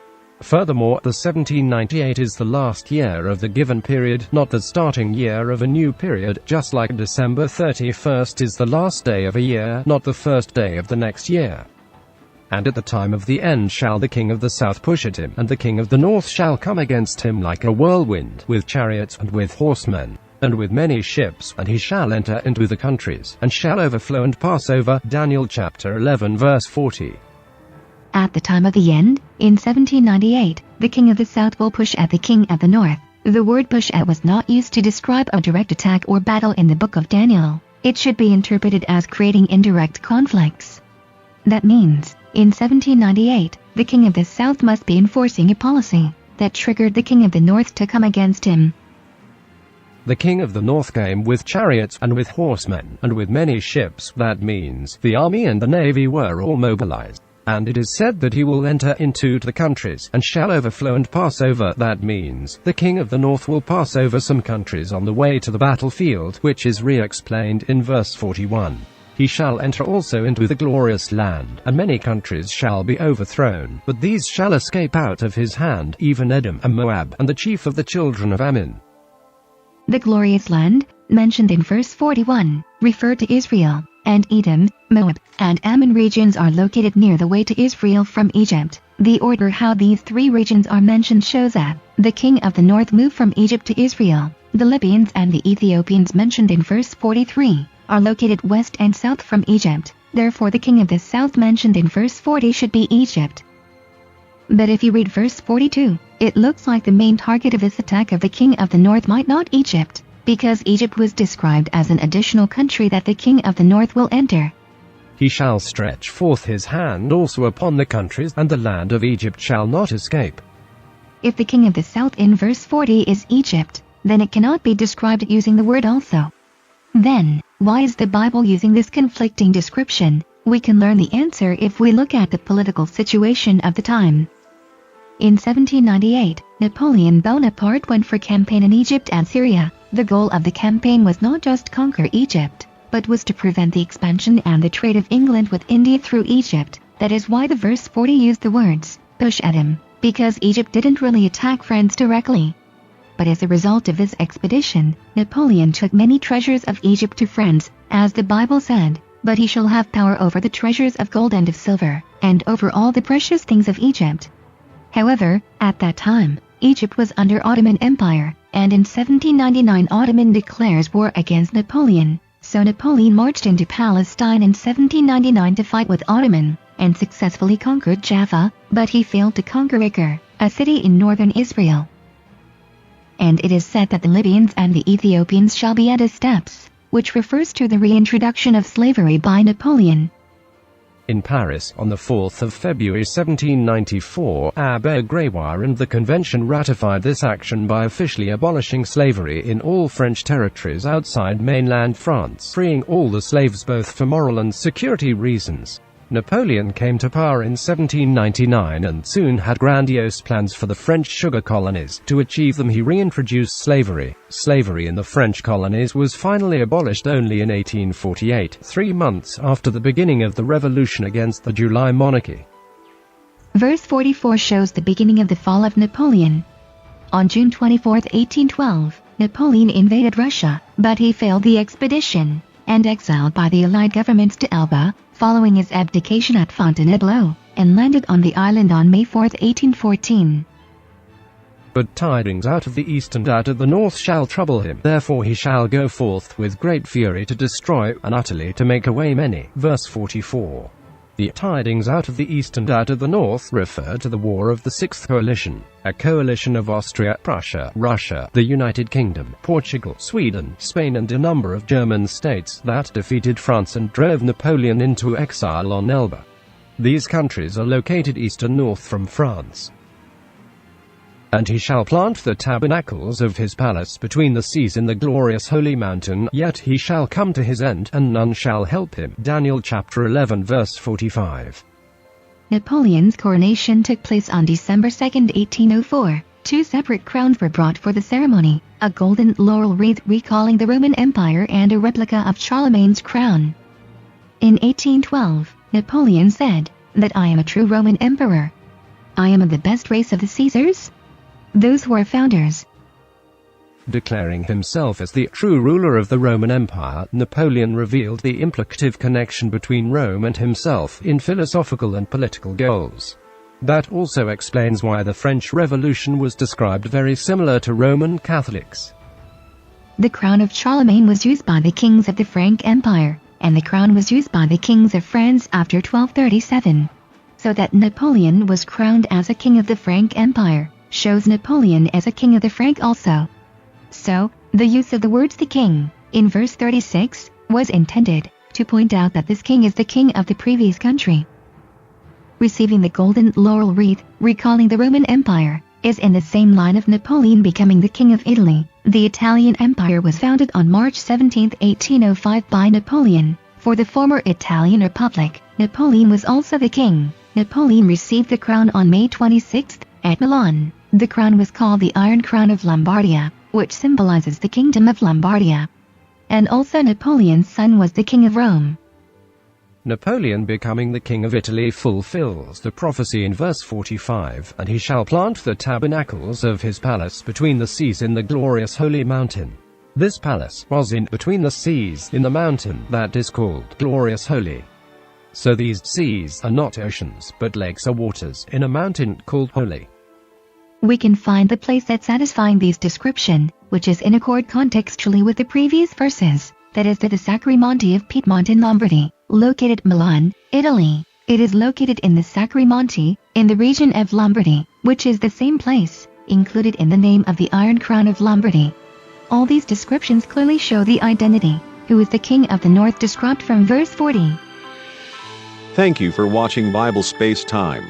Furthermore, the 1798 is the last year of the given period, not the starting year of a new period, just like December 31st is the last day of a year, not the first day of the next year. And at the time of the end shall the king of the south push at him, and the king of the north shall come against him like a whirlwind, with chariots, and with horsemen, and with many ships, and he shall enter into the countries, and shall overflow and pass over. Daniel chapter 11 verse 40. At the time of the end, in 1798, the king of the south will push at the king of the north. The word push at was not used to describe a direct attack or battle in the book of Daniel. It should be interpreted as creating indirect conflicts. That means, in 1798, the king of the south must be enforcing a policy that triggered the king of the north to come against him. The king of the north came with chariots, and with horsemen, and with many ships. That means, the army and the navy were all mobilized. And it is said that he will enter into the countries, and shall overflow and pass over. That means, the king of the north will pass over some countries on the way to the battlefield, which is re-explained in verse 41. He shall enter also into the glorious land, and many countries shall be overthrown, but these shall escape out of his hand, even Edom and Moab, and the chief of the children of Ammon. The glorious land, mentioned in verse 41, refer to Israel, and Edom, Moab, and Ammon regions are located near the way to Israel from Egypt. The order how these three regions are mentioned shows that the king of the north moved from Egypt to Israel. The Libyans and the Ethiopians mentioned in verse 43 are located west and south from Egypt. Therefore the king of the south mentioned in verse 40 should be Egypt. But if you read verse 42, it looks like the main target of this attack of the king of the north might not Egypt, because Egypt was described as an additional country that the king of the north will enter. He shall stretch forth his hand also upon the countries, and the land of Egypt shall not escape. If the king of the south in verse 40 is Egypt, then it cannot be described using the word also. Then, why is the Bible using this conflicting description? We can learn the answer if we look at the political situation of the time. In 1798, Napoleon Bonaparte went for campaign in Egypt and Syria. The goal of the campaign was not just conquer Egypt, but was to prevent the expansion and the trade of England with India through Egypt. That is why the verse 40 used the words, push at him, because Egypt didn't really attack France directly. But as a result of this expedition, Napoleon took many treasures of Egypt to France, as the Bible said, but he shall have power over the treasures of gold and of silver, and over all the precious things of Egypt. However, at that time, Egypt was under Ottoman Empire, and in 1799 Ottoman declares war against Napoleon, so Napoleon marched into Palestine in 1799 to fight with Ottoman, and successfully conquered Jaffa, but he failed to conquer Acre, a city in northern Israel. And it is said that the Libyans and the Ethiopians shall be at his steps, which refers to the reintroduction of slavery by Napoleon. In Paris, on the 4th of February 1794, Abbe Grégoire and the Convention ratified this action by officially abolishing slavery in all French territories outside mainland France, freeing all the slaves both for moral and security reasons. Napoleon came to power in 1799 and soon had grandiose plans for the French sugar colonies. To achieve them he reintroduced slavery. Slavery in the French colonies was finally abolished only in 1848, 3 months after the beginning of the revolution against the July monarchy. Verse 44 shows the beginning of the fall of Napoleon. On June 24, 1812, Napoleon invaded Russia, but he failed the expedition, and exiled by the Allied governments to Elba, following his abdication at Fontainebleau, and landed on the island on May 4, 1814. But tidings out of the east and out of the north shall trouble him. Therefore he shall go forth with great fury to destroy, and utterly to make away many. Verse 44. The tidings out of the east and out of the north refer to the War of the Sixth Coalition, a coalition of Austria, Prussia, Russia, the United Kingdom, Portugal, Sweden, Spain and a number of German states that defeated France and drove Napoleon into exile on Elba. These countries are located east and north from France. And he shall plant the tabernacles of his palace between the seas in the glorious holy mountain, yet he shall come to his end, and none shall help him. Daniel chapter 11 verse 45. Napoleon's coronation took place on December 2, 1804. 2 separate crowns were brought for the ceremony, a golden laurel wreath recalling the Roman Empire and a replica of Charlemagne's crown. In 1812, Napoleon said, "That I am a true Roman emperor. I am of the best race of the Caesars." Those who are founders. Declaring himself as the true ruler of the Roman Empire, Napoleon revealed the implicative connection between Rome and himself in philosophical and political goals. That also explains why the French Revolution was described very similar to Roman Catholics. The crown of Charlemagne was used by the kings of the Frank Empire, and the crown was used by the kings of France after 1237. So that Napoleon was crowned as a king of the Frank Empire shows Napoleon as a king of the Frank also. So, the use of the words "the king" in verse 36 was intended to point out that this king is the king of the previous country. Receiving the golden laurel wreath, recalling the Roman Empire, is in the same line of Napoleon becoming the king of Italy. The Italian Empire was founded on March 17, 1805 by Napoleon. For the former Italian Republic, Napoleon was also the king. Napoleon received the crown on May 26 at Milan. The crown was called the Iron Crown of Lombardia, which symbolizes the Kingdom of Lombardia. And also Napoleon's son was the King of Rome. Napoleon becoming the King of Italy fulfills the prophecy in verse 45, "And he shall plant the tabernacles of his palace between the seas in the glorious holy mountain." This palace was in between the seas in the mountain that is called glorious holy. So these seas are not oceans, but lakes or waters in a mountain called holy. We can find the place that's satisfying these description, which is in accord contextually with the previous verses, that is to the Sacri Monti of Piedmont in Lombardy, located at Milan, Italy. It is located in the Sacri Monti, in the region of Lombardy, which is the same place, included in the name of the Iron Crown of Lombardy. All these descriptions clearly show the identity, who is the king of the north described from verse 40. Thank you for watching Bible Space Time.